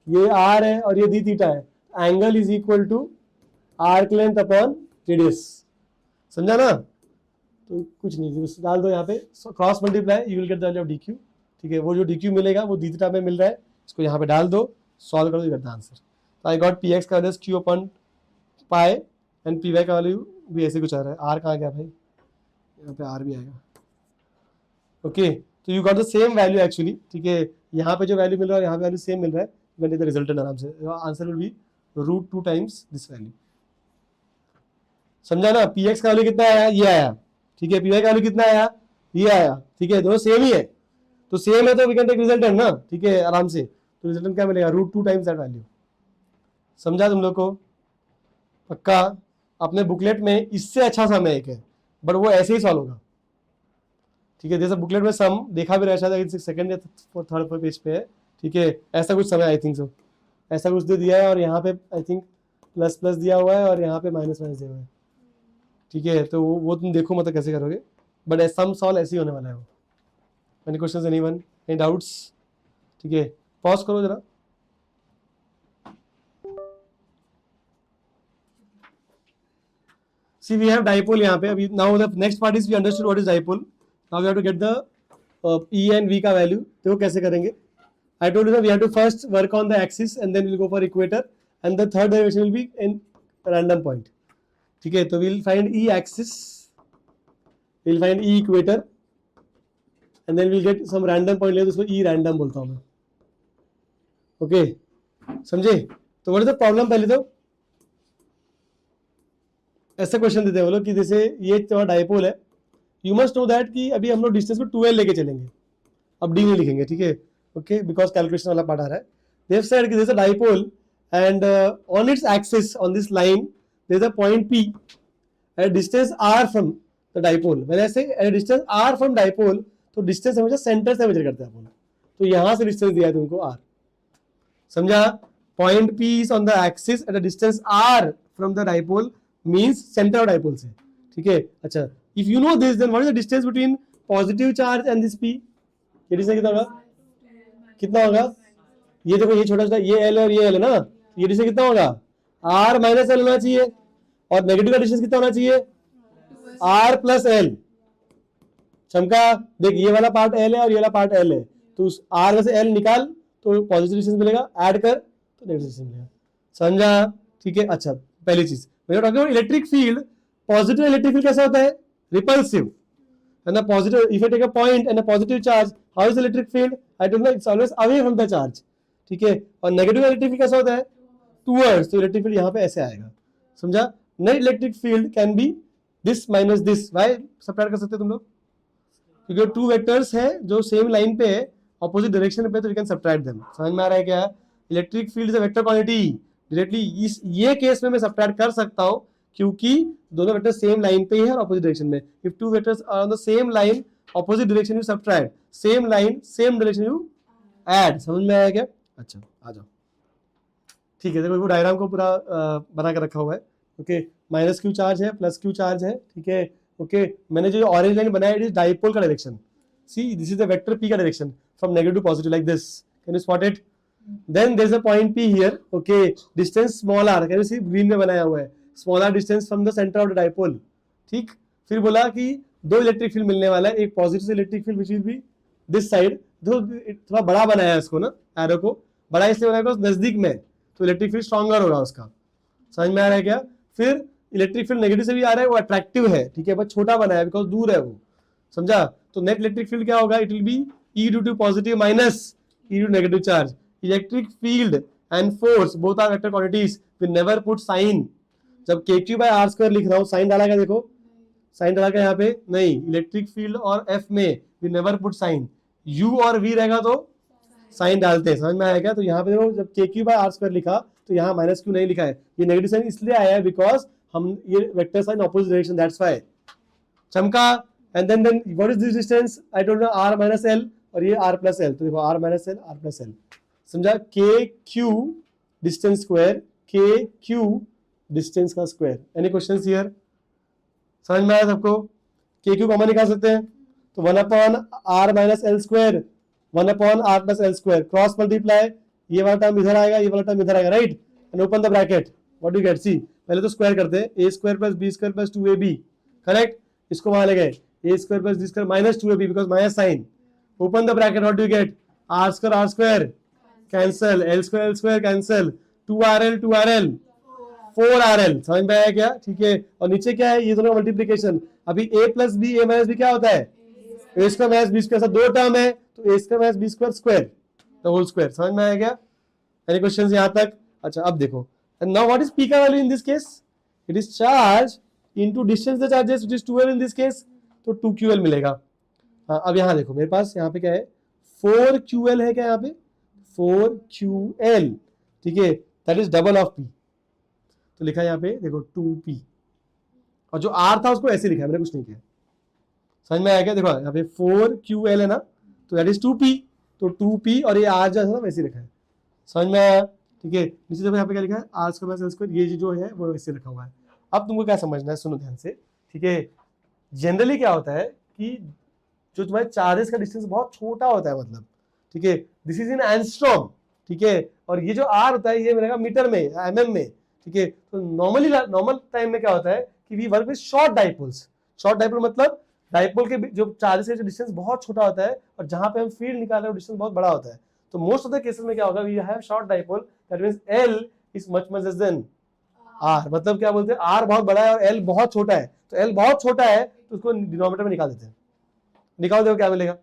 ये r है और ये d थीटा है, angle is equal to arc length upon radius, समझा ना। तो कुछ नहीं, डाल दो यहाँ पे cross multiply, you will get the value of dq, ठीक है। वो जो dq मिलेगा वो d थीटा में मिल रहा है, इसको यहाँ पे डाल दो, सॉल्व कर दो, यू गेट द आंसर। तो आई गॉट px का value q upon pi and py का वैल्यू भी ऐसे कुछ आ रहा है। r कहाँ गया भाई, यहाँ पे r भी आएगा, ओके। तो you got the same value actually, ठीक है। यहाँ पे जो वैल्यू मिल रहा है यहाँ पे वैल्यू सेम मिल रहा है, you can take the resultant आराम से। Answer will be √2 times this value, समझा ना। px का वैल्यू कितना आया, ये आया, ठीक है। py का वैल्यू कितना आया, ये आया, ठीक है। दोनों सेम ही है, तो सेम है तो वी कैन टेक रिजल्टेंट ना, ठीक है, आराम से। तो रिजल्टेंट क्या मिलेगा, √2 टाइम्स दैट वैल्यू, समझा तुम लोग को पक्का। अपने बुकलेट में इससे अच्छा सम है एक है, बट वो ऐसे ही सॉल्व होगा, ठीक है। जैसे बुकलेट में सम देखा भी रहता है, सेकंड या थर्ड पेज पे है, ठीक है। ऐसा कुछ समय आई थिंक सो, ऐसा कुछ दे दिया है और यहाँ पे आई थिंक प्लस प्लस दिया हुआ है और यहाँ पे माइनस माइनस दिया हुआ है, ठीक है। तो वो तुम देखो मतलब कैसे करोगे, बट सम सॉल्व ऐसे ही होने वाला है वो। Any questions, anyone, any doubts, ठीक है। पॉज करो जरा। See we have dipole यहाँ पे अभी। now the next part is we understood what is dipole, now we have to get the E and V का value। देखो कैसे करेंगे। I told you that we have to first work on the axis and then we'll go for equator and the third derivation will be in random point, ठीक है। तो we'll find E axis, we'll find E equator and then we'll get some random point ले, तो उसको E random बोलता हूँ मैं, okay समझे। तो what is the problem, पहले तो ऐसा क्वेश्चन देते हैं वो लोग कि जैसे ये तुम्हारा डाइपोल है, यू मस्ट नो दैट कि अभी हम लोग डिस्टेंस को 2l लेके चलेंगे, अब d नहीं लिखेंगे, ठीक है, ओके, बिकॉज कैलकुलेशन वाला पार्ट आ रहा है। दे हैव सेड कि there is a dipole and on its axis on this line there is a point p at distance r from the dipole. मैंने ऐसे at distance r from dipole, तो distance हमेशा centre से measure करते हैं अपन, तो यहां से डिस्टेंस दिया है तुमको r, समझा। Point p is on the axis at a distance r from the dipole means centre of dipole से, ठीक है। अच्छा, if you know this then what is the distance between positive charge and this p, ये distance कितना होगा, कितना होगा, ये देखो ये छोटा सा ये l है और ये l है ना, ये डिस्टेंस कितना होगा, r माइनस l होना चाहिए, और नेगेटिव का डिस्टेंस कितना होना चाहिए, r प्लस l। चमका देख, ये वाला पार्ट l है और ये वाला पार्ट l है, तो उस r में से l निकाल तो पॉजिटिव डिस्टेंस मिलेगा, ऐड कर तो नेगेटिव डिस्टेंस मिलेगा, समझा, ठीक है। अच्छा, पहली चीज electric field, positive electric field कैसा होता है, रिपल्सिव, है ना। Positive, if I take a point and a positive charge, how is electric field, I don't know, it's always away from the charge, ठीक है। और नेगेटिव इलेक्ट्रिक फील्ड कैसा होता है, टुवर्ड्स, तो इलेक्ट्रिक फील्ड यहाँ पे ऐसे आएगा, समझा? Net electric field can be this minus this. Why subtract कर सकते हो तुम लोग? क्योंकि टू वेक्टर्स है जो सेम लाइन पे है, ऑपोजिट डायरेक्शन पे, तो यू कैन सब्ट्रैक्ट देम. समझ में आ रहा है क्या? Electric field is a vector quantity. Directly इस ये केस में मैं सब्ट्रैक्ट कर सकता हूं क्योंकि दोनों वेक्टर सेम लाइन पे ही है और ऑपोजिट डायरेक्शन में. If two vectors are on the same line, opposite direction you subtract, same line same direction you add. समझ में आया क्या? अच्छा आ जाओ. ठीक है, देखो वो डायग्राम को पूरा बना कर रखा हुआ है. ओके, माइनस क्यू चार्ज है, प्लस क्यू चार्ज है. ठीक है, ओके, मैंने जो ऑरेंज लाइन बनाया इट इज डाइपोल का direction. See this is the vector P का direction from negative to positive like this. Can you spot it? Then there is a point P here. Okay, distance small R, can you see green में बनाया हुआ है, small R distance from the centre of the dipole. ठीक, फिर बोला कि दो electric field मिलने वाला है, एक positive electric field which will B this side. थोड़ा बड़ा बनाया है इसको ना, एरो को बड़ा इसलिए बनाया बिकॉज नजदीक में, तो इलेक्ट्रिक फील्ड स्ट्रॉन्गर होगा उसका. समझ में आ रहा है क्या? फिर इलेक्ट्रिक फील्ड नेगेटिव से भी आ रहा है, वो अट्रैक्टिव है. ठीक है, बट छोटा बनाया है बिकॉज दूर है वो. समझा? तो नेट इलेक्ट्रिक फील्ड क्या होगा? It will be E due to positive minus E due negative charge. Electric field and force both are vector quantities. We never put sign. जब kq by r स्क्वायर लिख रहा हूं, sign डाला क्या? देखो sign डाला क्या यहाँ पे? नहीं. इलेक्ट्रिक फील्ड और f में we never put sign. u और v रहेगा तो साइन डालते हैं. समझ में आया क्या? तो यहाँ पे देखो जब kq by r स्क्वायर लिखा तो यहाँ माइनस क्यू नहीं लिखा है, ये नेगेटिव साइन इसलिए आया है बिकॉज हम ये vector sign opposite direction, that's why. चमका. And then what is this distance? I told you r minus l और ये r plus l. तो देखो r minus l r plus l. समझा? kq distance square, kq distance का square. Any questions here? समझ में आया सबको? kq कॉमन निकाल सकते हैं तो 1 upon r minus l square, 1 upon r plus l square, cross multiply, ये वाला टर्म इधर आएगा, ये वाला टर्म इधर आएगा, right? And open the bracket. What do you get? See पहले तो स्क्वायर करते हैं, a square plus b square plus 2ab. Correct? इसको वहां ले गए, a square plus b square minus 2ab because minus sign. Open the bracket. What do you get? r square cancel, l square cancel, 2rl 4rl. समझ में आया क्या? ठीक है, और नीचे क्या है? ये दोनों मल्टीप्लीकेशन. अभी a plus b, a minus b क्या होता है? a square minus b square. दो टर्म है तो a square minus b square square, the whole square. समझ में आया क्या? एनी क्वेश्चंस यहां तक? अच्छा अब देखो, and now what is p का value in this case? It is charge into distance the charges which is 2l in this case, तो 2ql मिलेगा. हाँ, अब यहाँ देखो मेरे पास यहाँ पे क्या है? 4ql है क्या यहाँ पे? 4ql. ठीक है, that is double of p. तो लिखा है यहाँ पे देखो 2p, और जो r था उसको ऐसे लिखा है, मैंने कुछ नहीं किया. समझ में आया क्या? देखो यहाँ पे 4ql है ना, तो दैट इज 2p. तो 2p और ये r जो है ना वैसे लिखा है. समझ में आया? ठीक है, नीचे देखो यहाँ पे क्या लिखा है? r square plus l square, ये जो है वो वैसे रखा हुआ है. अब तुमको क्या समझना है, सुनो ध्यान से. ठीक है, जनरली क्या होता है कि जो तुम्हारे चार्जेस का डिस्टेंस बहुत छोटा होता है, मतलब ठीक है, दिस इज इन एंगस्ट्रॉम. ठीक है, और ये जो r होता है ये मिलेगा मीटर में, mm में. ठीक है, तो नॉर्मल टाइम में क्या होता है कि we work with short dipoles. Short dipole मतलब डाइपोल के जो चार्जेस का डिस्टेंस बहुत छोटा होता है और जहां पे हम फील्ड निकाल रहे हैं डिस्टेंस बहुत बड़ा होता है. तो मोस्ट ऑफ द केसेस में क्या होगा? We have short dipole, that means l is much less than r. मतलब क्या बोलते हैं? r बहुत बड़ा है और l बहुत छोटा है. तो l बहुत छोटा है तो उसको डिनोमिनेटर में निकाल देते हैं. निकाल दो, क्या मिलेगा?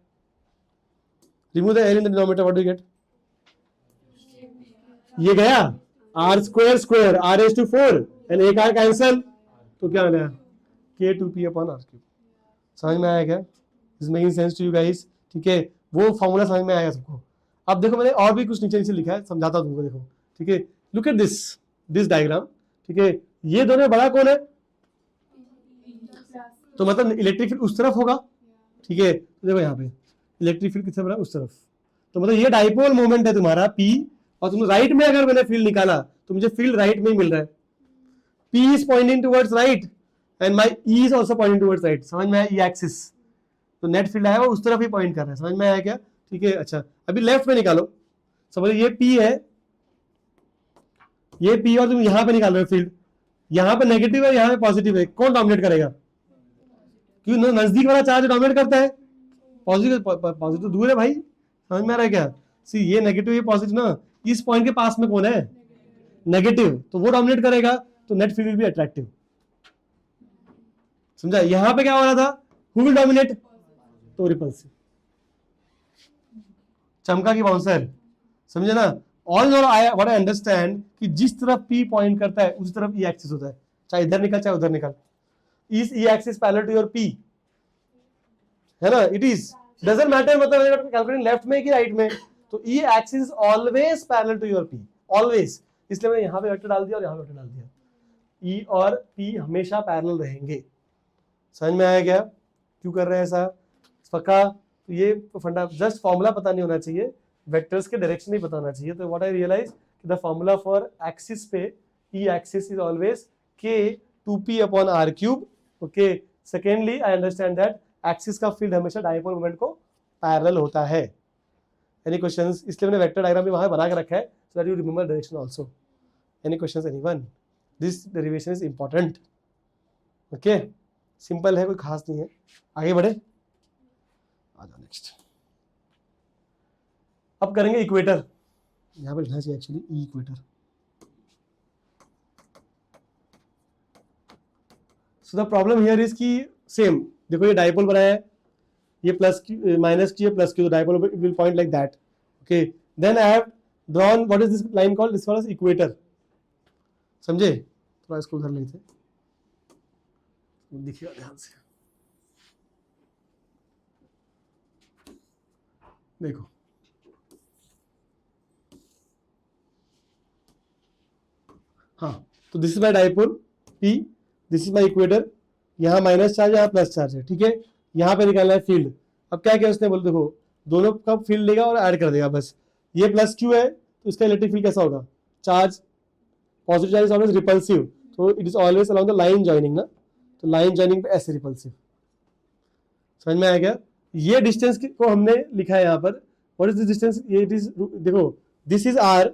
Remove the l in the denominator, what do you gate? ये गया r square square, r raised to 4 and एक r कैंसिल, तो क्या मिलेगा? k2p upon r cube. समझ में आया क्या? Is making sense to you guys? ठीक है, वो फॉर्मूला समझ में आएगा सबको. अब देखो मैंने और भी कुछ नीचे नीचे लिखा है, समझाता हूं तुमको. देखो ठीक है, लुक एट दिस डायग्राम. ठीक है, ये दोनों बड़ा कौन है? तो मतलब इलेक्ट्रिक फील्ड उस तरफ होगा. ठीक है, तो देखो यहाँ पे इलेक्ट्रिक फील्ड किस तरफ? उस तरफ. तो मतलब ये डाइपोल मोमेंट है तुम्हारा p, और तुम राइट में अगर मैंने फील्ड निकाला तो मुझे फील्ड राइट में ही मिल रहा है. p is pointing towards right and my e is also Poynting towards right. समझ में आया? E axis. तो नेट फील्ड है वो उस तरफ ही पॉइंट कर रहा है. समझ में आया क्या? ठीक है, अच्छा अभी लेफ्ट में निकालो. समझ ये p है, ये p, और तुम यहां पे निकाल रहे हो फील्ड. यहां पे नेगेटिव है, यहां पे पॉजिटिव है, कौन डोमिनेट करेगा? क्यों नजदीक वाला चार्ज डोमिनेट करता है. पॉजिटिव पॉजिटिव दूर है भाई. समझ में आ रहा है क्या? सी ये नेगेटिव ये पॉजिटिव ना, इस पॉइंट के पास में कौन है? नेगेटिव, तो वो डोमिनेट करेगा, तो net field will be attractive. समझा? यहां पे क्या हो रहा था? Who will dominate? तो रिपल्सिव. चमका की बाउंसर. समझे ना? ऑल और आई व्हाट आई अंडरस्टैंड कि जिस तरफ P पॉइंट करता है उस तरफ E एक्सिस होता है, चाहे इधर निकल चाहे उधर निकल. Is E axis parallel to your P, है ना? इट इज, डजंट मैटर मतलब कैलकुलेटिंग लेफ्ट में कि राइट में, तो E axis is always parallel to your P, always. इसलिए मैंने यहाँ पे वेक्टर डाल दिया और यहाँ पे वेक्टर डाल दिया. E और P हमेशा पैरेलल रहेंगे. समझ में आया क्या क्यों कर रहे हैं ऐसा? पक्का? तो ये फंडा, जस्ट फॉर्मूला पता नहीं होना चाहिए, वेक्टर्स के डायरेक्शन नहीं पता होना चाहिए. तो what I realise the formula for axis पे E axis is always K 2P upon R cube. Okay. Secondly I understand that axis का फील्ड हमेशा डायपोल मोमेंट को पैरेलल होता है. Any questions? इसलिए मैंने वेक्टर डायग्राम भी वहां बना के रखा है so that you remember direction also. Any questions anyone? This derivation is important. Okay, simple है, कोई खास नहीं है. आगे बढ़े, आ जाओ नेक्स्ट. अब करेंगे इक्वेटर. यहां पर लिखना चाहिए actually E equator. So the problem here is कि सेम देखो ये डायपोल बनाया है, ये plus Q minus Q plus Q, तो dipole will point like that. Okay, then I have drawn what is this line called, this was equator. समझे? थोड़ा इसको उधर लेते, देखिएगा ध्यान से. देखो हाँ, तो this is my dipole P, this is my equator. यहाँ माइनस चार्ज यहाँ प्लस चार्ज है. ठीक है, यहाँ पे निकालना है फील्ड. अब क्या किया उसने, बोल देखो दोनों का फील्ड लेगा और ऐड कर देगा बस. ये प्लस क्यू है तो इसका इलेक्ट्रिक फील्ड कैसा होगा? Charge, positive charge is always repulsive, तो it is always along the line joining ना, तो लाइन जॉइनिंग पे ऐसे रिपल्सिव. समझ में आया क्या? ये डिस्टेंस को हमने लिखा है यहाँ पर. What is this distance? ये इट इज, देखो this is R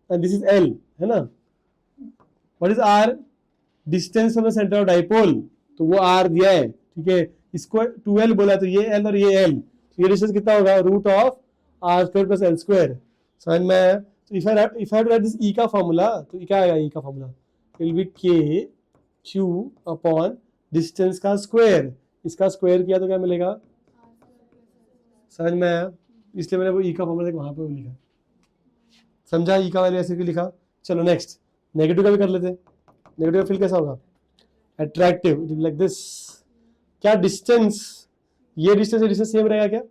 and this is L, है ना? What is R? Distance from the centre of dipole, तो वो R दिया है. ठीक है, इसको 2L बोला, तो ये L और ये L, तो ये डिस्टेंस कितना होगा? Root of R square plus L square. समझ में? तो if I to write this E का फॉर्मूला, तो क्या आएगा E का formula? Will be K Q upon distance का स्क्वायर. इसका स्क्वायर किया तो क्या मिलेगा? समझ में आया? इसलिए मैंने वो E का फॉर्मूला वहां पे लिखा. समझा? E का वैल्यू ऐसे क्यों लिखा? चलो नेक्स्ट, नेगेटिव का भी कर लेते हैं. नेगेटिव फील्ड कैसा होगा? Attractive, like this. क्या डिस्टेंस, ये डिस्टेंस सेम रहेगा क्या?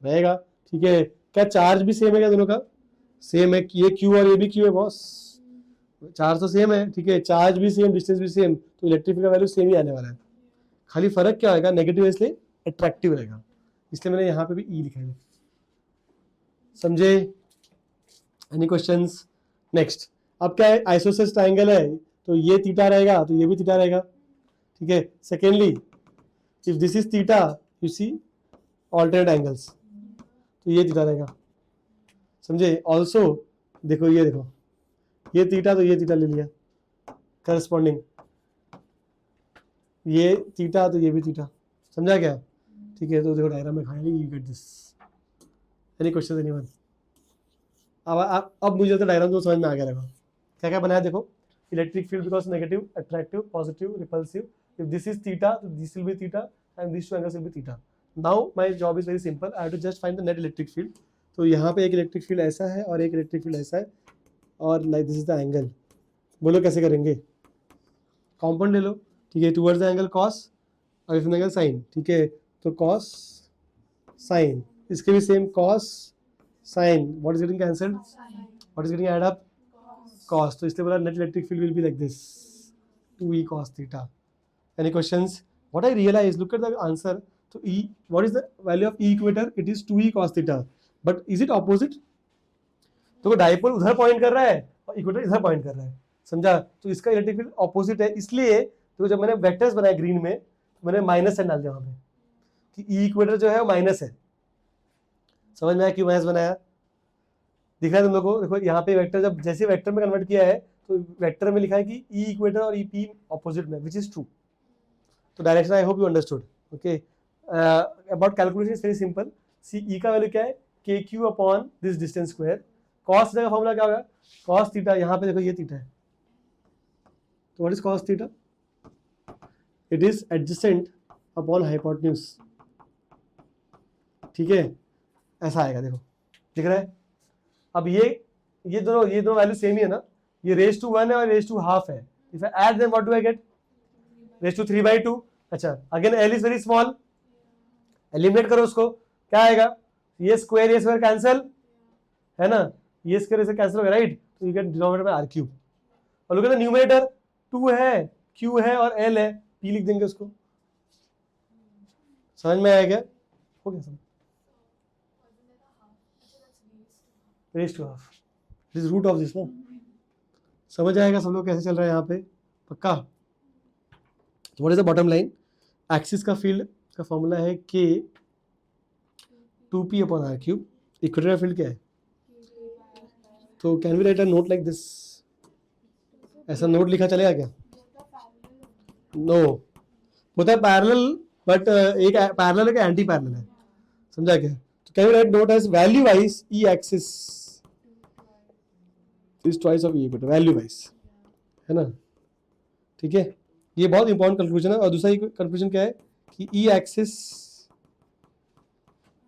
रहेगा. ठीक है, क्या चार्ज भी सेम है क्या? दोनों का सेम है. ये Q और ये भी Q है बॉस, चार्ज तो सेम है. ठीक है, चार्ज भी सेम, डिस्टेंस भी सेम, तो इलेक्ट्रिक फील्ड का वैल्यू सेम ही आने वाला है. खाली फर्क क्या होगा? नेगेटिव इसलिए अट्रैक्टिव रहेगा, इसलिए मैंने यहाँ पे भी E लिखा है. समझे? Any questions? नेक्स्ट, अब क्या है? आइसोसेलेस ट्रायंगल है, तो ये थीटा रहेगा तो ये भी थीटा रहेगा. ठीक है. Secondly, if this is theta, you see alternate angles, तो ये थीटा रहेगा. समझे? ऑल्सो देखो ये देखो, ये थीटा तो ये थीटा ले लिया करस्पॉन्डिंग, ये थीटा तो ये भी थीटा. समझा क्या? ठीक है, तो देखो डायग्राम में खाएंगे, you get this. Any question anyone? अब मुझे तो डायग्राम तो समझ में आ गया. देखो क्या क्या बनाया. देखो electric field because negative, attractive, positive, repulsive. If this is theta तो this will be theta and this two angles will be theta. Now my job is very simple, I have to just find the net electric field. तो यहाँ पे एक electric field ऐसा है और एक electric field ऐसा है, और like this is the angle. बोलो कैसे करेंगे? कॉम्पोनेंट ले लो. ठीक है, टुवर्ड्स द एंगल कॉस और इस एंगल साइन. ठीक है, तो कॉस साइन, इसके भी same cos sine. What is getting cancelled? What is getting added up? cos. तो इसलिए बोला net electric field will be like this, 2E cos theta. Any questions? What I realize, look at the answer. So E, what is the value of E equator? It is 2E cos theta. But is it opposite? तो dipole उधर point कर रहा है और equator इधर point कर रहा है. समझा? तो इसका इलेक्ट्रिक फील्ड ऑपोजिट है. इसलिए तो जब मैंने वेक्टर्स बनाए ग्रीन में, तो मैंने माइनस साइन डाल दिया वहां पे कि E इक्वेटर जो है वो माइनस है. समझ में आया क्यों माइनस बनाया? दिख रहा है तुम लोग को? देखो यहाँ पे वेक्टर, जब जैसे वेक्टर में कन्वर्ट किया है तो वेक्टर में लिखा है कि E इक्वेटर और EP ऑपोजिट में, विच इज ट्रू. तो direction I hope you understood. Okay, about calculation is very simple. See E का वैल्यू क्या है? KQ upon this distance square. Cos theta का फॉर्मूला क्या होगा? कॉस थीटा, यहाँ पे देखो ये थीटा है, तो what is cos theta? It is adjacent upon hypotenuse. ठीक है, ऐसा आएगा. देखो दिख रहा है? अब ये ये दोनों वैल्यू सेम ही है ना, ये रेज टू 1 है और रेज टू हाफ है. If I add them what do I get? Raise to 3/2. अच्छा, again L is very small, eliminate करो उसको, क्या आएगा? ये स्क्वायर कैंसिल है ना, ये स्क्वायर से कैंसिल होगा, राइट? तो यू गेट डिनोमिनेटर में आर क्यूब. और लोग न्यूमरेटर 2 है, क्यू है और एल है, पी लिख देंगे उसको. समझ में आया क्या? हो गया सब. Raise to half this root of this ना. समझ आएगा सब लोग कैसे चल रहा है यहाँ पे? पक्का? What is the bottom line? Axis का फील्ड का फॉर्मूला है k 2p upon R cube. Equator का फील्ड क्या है? तो can we write a note like this? ऐसा नोट लिखा चलेगा क्या? नो, होता है पैरेलल, बट एक पैरेलल है कि एंटी पैरेलल है, समझा क्या? तो can we write note as value wise E axis is twice of E equator, value wise, है ना? ठीक है, ये बहुत इंपॉर्टेंट कंक्लूजन है. और दूसरा कंक्लूजन क्या है कि E axis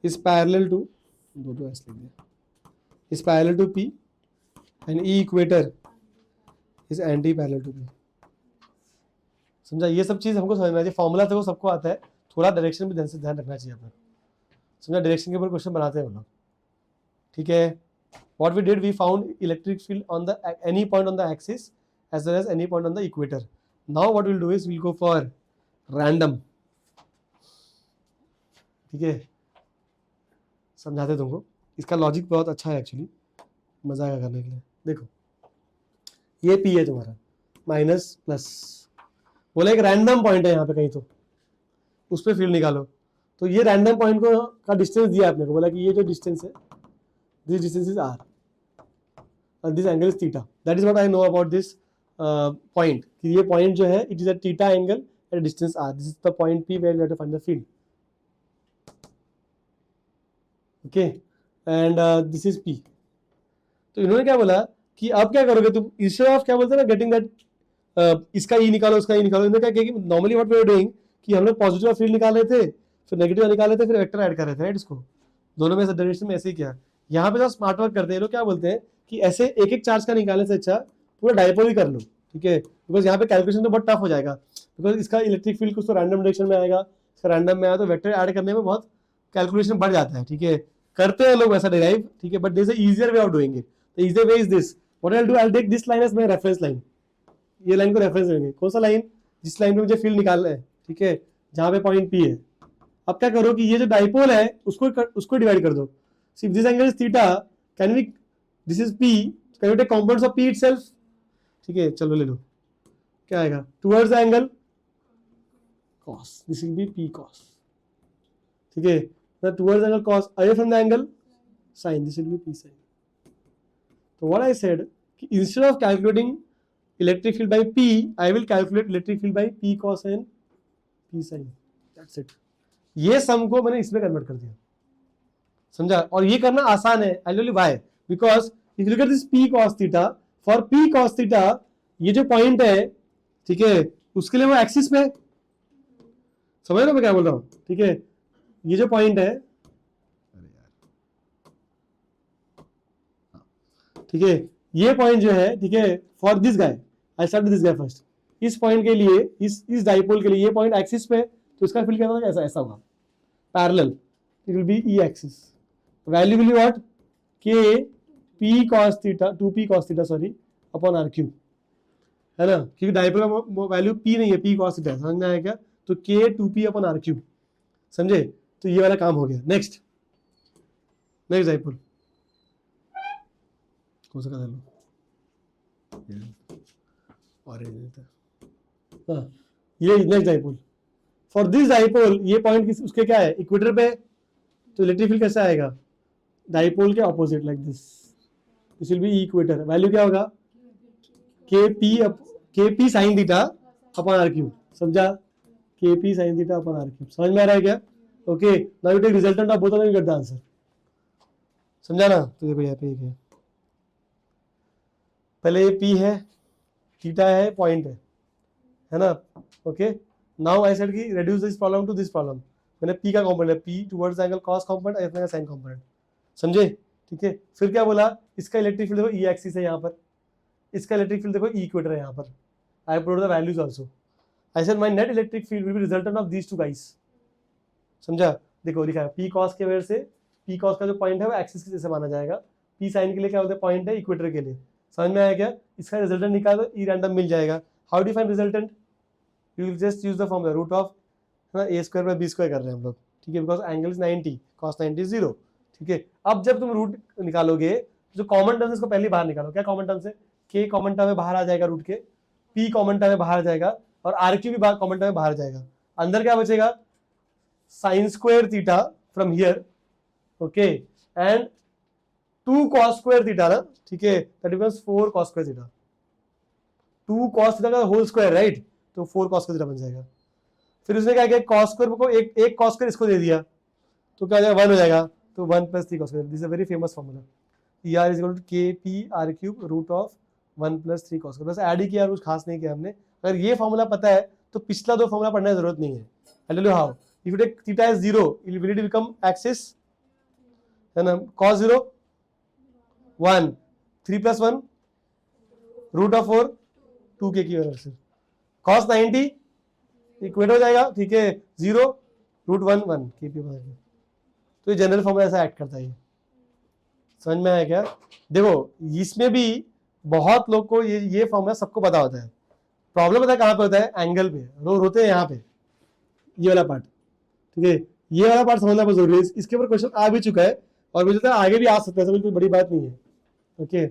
is parallel to, दो ऐसे लिख दिया, is parallel to P and E equator is anti parallel to P. समझा? ये सब चीज हमको समझना चाहिए. फॉर्मूला तो सबको आता है, थोड़ा डायरेक्शन भी ध्यान रखना चाहिए अपना. समझा? डायरेक्शन के ऊपर क्वेश्चन बनाते हैं हम लोग. ठीक है. What we did, we found electric field on the any point on the axis as well as any point on the equator. Now what will do is will go for random. ठीक है, समझाते तुमको. इसका logic बहुत अच्छा है actually, मजा आएगा करने के लिए. देखो, ये पी है तुम्हारा, माइनस प्लस, बोला एक रैंडम पॉइंट है यहाँ पे कहीं, तो उस पर फील्ड निकालो. तो ये रैंडम पॉइंट को का डिस्टेंस दिया आपने को, बोला कि ये जो डिस्टेंस है, दिस डिस्टेंस इज आर और this angle is theta. That is what I know about this point, कि ये पॉइंट जो है it is a theta angle at distance R. This is the point P where we have to find the field. Okay, and this is P. तो इन्होंने क्या बोला कि अब क्या करोगे तुम, इंस्टेड ऑफ क्या बोलते हैं ना, गेटिंग दैट इसका ई निकालो उसका ई निकालो. इन्होंने क्या किया कि normally what we are doing कि हम लोग पॉजिटिव फील्ड निकाल रहे थे, फिर नेगेटिव निकाल रहे थे, फिर वेक्टर ऐड कर रहे थे, राइट? इसको दोनों में से डायरेक्शन में ऐसे ही किया. यहाँ पे जो स्मार्ट वर्क करते हैं लोग, क्या बोलते हैं कि ऐसे एक एक चार्ज का निकालने से अच्छा पूरा डायपोल ही कर लो. ठीक है, बिकॉज यहाँ पे कैलकुलेशन तो बहुत टफ हो जाएगा, बिकॉज इसका इलेक्ट्रिक फील्ड कुछ तो रैंडम डायरेक्शन में आएगा, इसका रैंडम में आया तो वेक्टर ऐड करने में बहुत कैलकुलेशन बढ़ जाता है. ठीक है, करते हैं लोग वैसा डिराइव. ठीक है, but this is easier way of doing it. The easier way is this. What I will do, I will take this line as my reference line. ये लाइन को रेफरेंस लेंगे. कौन सा लाइन? जिस लाइन पे मुझे फील्ड निकालना है. ठीक है, जहां पे पॉइंट पी है. अब क्या करो कि ये जो डाइपोल है उसको डिवाइड कर दो. See this angle is theta, can we, this is P, can we take components of P itself. ठीक है, चलो ले लो, क्या आएगा? Towards the angle cos, this will be P cos. ठीक है, towards the angle cos, away from the angle sine, this will be P sine. तो व्हाट आई सेड कि instead of calculating electric field by P, I will calculate electric field by P cos and P sin. That's it. ये सम को मैंने इसमें convert कर दिया. समझा? और ये करना आसान है. I'll tell you why. Because if you look at this P cos theta, for P cos theta, ये जो पॉइंट है, ठीक है, उसके लिए वो एक्सिस पे, समझ रहे हो मैं क्या बोल रहा हूँ? ठीक है, ये जो पॉइंट है, ठीक है, ये पॉइंट जो है, ठीक है, for this guy, I start with this guy first. इस पॉइंट के लिए, इस डाइपोल के लिए ये पॉइंट एक्सिस पे, तो इसका फील्ड क्या होगा? ऐसा होगा, parallel. It will be E axis. Value will be what? K P cos theta, 2p cos theta sorry, upon R cube, है ना? क्योंकि डाइपोल का वैल्यू p नहीं है, p cos थीटा. समझ में आया क्या? तो k 2p upon R cube. समझे? तो ये वाला काम हो गया. नेक्स्ट डाइपोल कौन सा कर लो, हाँ, ये next dipole. For this dipole, ये पॉइंट उसके क्या है? इक्वेटर पे. तो इलेक्ट्रिक फील्ड कैसा आएगा? डाइपोल के opposite, like this. This will be equator. Value क्या होगा? K P sine theta upon R cube. समझा? K P sine theta upon R cube. समझ में आ रहा है क्या? Okay, now you take resultant of both of them, you get the answer. समझा ना? तो देखो यहाँ पे एक है, पहले ये पी है, थीटा है, पॉइंट है ना? ओके, नाउ आई सेड कि reduce this problem to this problem. मैंने पी का कंपोनेंट है, P towards angle cos component, F का साइन कंपोनेंट. समझे? ठीक है। फिर क्या बोला, इसका इलेक्ट्रिक फील्ड देखो ई एक्सिस है यहाँ पर, इसका इलेक्ट्रिक फील्ड देखो ई इक्वेटर है यहाँ पर। I put the values also. I said my net electric field will be resultant of these two guys. समझा, देखो लिखा है पी कॉस के वजह से, पी कॉस का जो पॉइंट है वो एक्सिस के जैसे माना जाएगा, पी साइन के लिए क्या होता है पॉइंट है इक्वेटर के लिए। समझ में आया क्या? इसका रिजल्टेंट निकालो, ई रैंडम मिल जाएगा। How do find resultant? You will just use the formula root of A square by B square कर रहे हैं हम लोग, ठीक है, बिकॉज एंगल इज 90, cos 90 0, ठीक है। अब जब तुम रूट निकालोगे, जो कॉमन टर्म है इसको पहले बाहर निकालो। क्या कॉमन टर्म है? के कॉमन टर्म में बाहर आ जाएगा रूट के, पी कॉमन टर्म में बाहर आ जाएगा, और आर क्यू भी कॉमन टर्म में बाहर जाएगा। अंदर क्या बचेगा? Sine square theta from here, okay, and 2 cos square theta ना, ठीक है, that becomes 4 cos square theta. 2 cos theta का होल स्क्वायर, राइट, तो 4 cos स्क्वायर थीटा बन जाएगा। फिर उसने क्या किया, cos स्क्वायर को एक cos स्क्वायर इसको दे दिया, तो क्या हो जाएगा 1 हो जाएगा, तो 1 + 3 cos square. This is a very famous formula, ER is equal to KP r³ root of 1 + 3 cos square. बस ऐड ही किया, कुछ खास नहीं किया हमने। अगर ये फॉर्मूला पता है तो पिछला 2 फॉर्मूला पढ़ने की जरूरत नहीं है। I tell you how. If you take theta is 0, it will become axis, है ना, cos 0 1, 3 + 1 रूट ऑफ 4, 2k की वजह से cos 90 इक्वेटर हो जाएगा, ठीक है, 0 रूट 1 1 KP। तो ये जनरल फॉर्मूला ऐसा एक्ट करता है। समझ में आया क्या? देखो इसमें भी बहुत लोग को ये फॉर्मूला सबको पता होता है। प्रॉब्लम पता है कहाँ पे होता है? एंगल पे। लोग होते हैं यहाँ पे, ये वाला पार्ट, ठीक है, ये वाला पार्ट समझना बहुत जरूरी है। इसके ऊपर क्वेश्चन आ भी चुका है और मुझे लगता है आगे भी आ सकता है, कोई बड़ी बात नहीं है। ओके,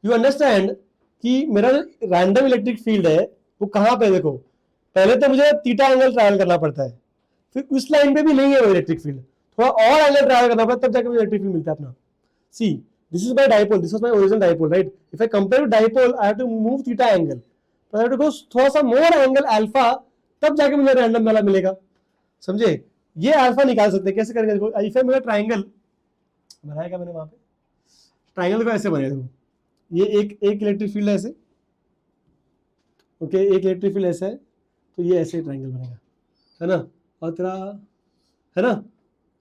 यू अंडरस्टैंड कि मेरा जो रैंडम इलेक्ट्रिक फील्ड है वो कहाँ पे? देखो पहले तो मुझे थीटा एंगल ट्रायल करना पड़ता है, फिर उस लाइन पे भी नहीं है वो इलेक्ट्रिक फील्ड, थोड़ा और एंगल ट्रायल करना पड़ता है, तब जाके मुझे इलेक्ट्रिक फील्ड मिलता है अपना। See, this is my dipole, this was my original dipole, right. If I compare to dipole I have to move theta angle, I have to go थोड़ा सा मोर एंगल अल्फा, तब जाके मुझे random वाला मिलेगा। समझे? ये अल्फा निकाल सकते हैं, कैसे करेंगे? देखो इफ मेरा ट्राइंगल बनाया क्या मैंने वहां पे, ट्राइंगल को ऐसे बनाया, देखो ये एक इलेक्ट्रिक फील्ड है ऐसे, ओके, एक इलेक्ट्रिक फील्ड ऐसा है, तो ये ऐसे ट्राइंगल बनेगा, है ना, और तेरा, है ना,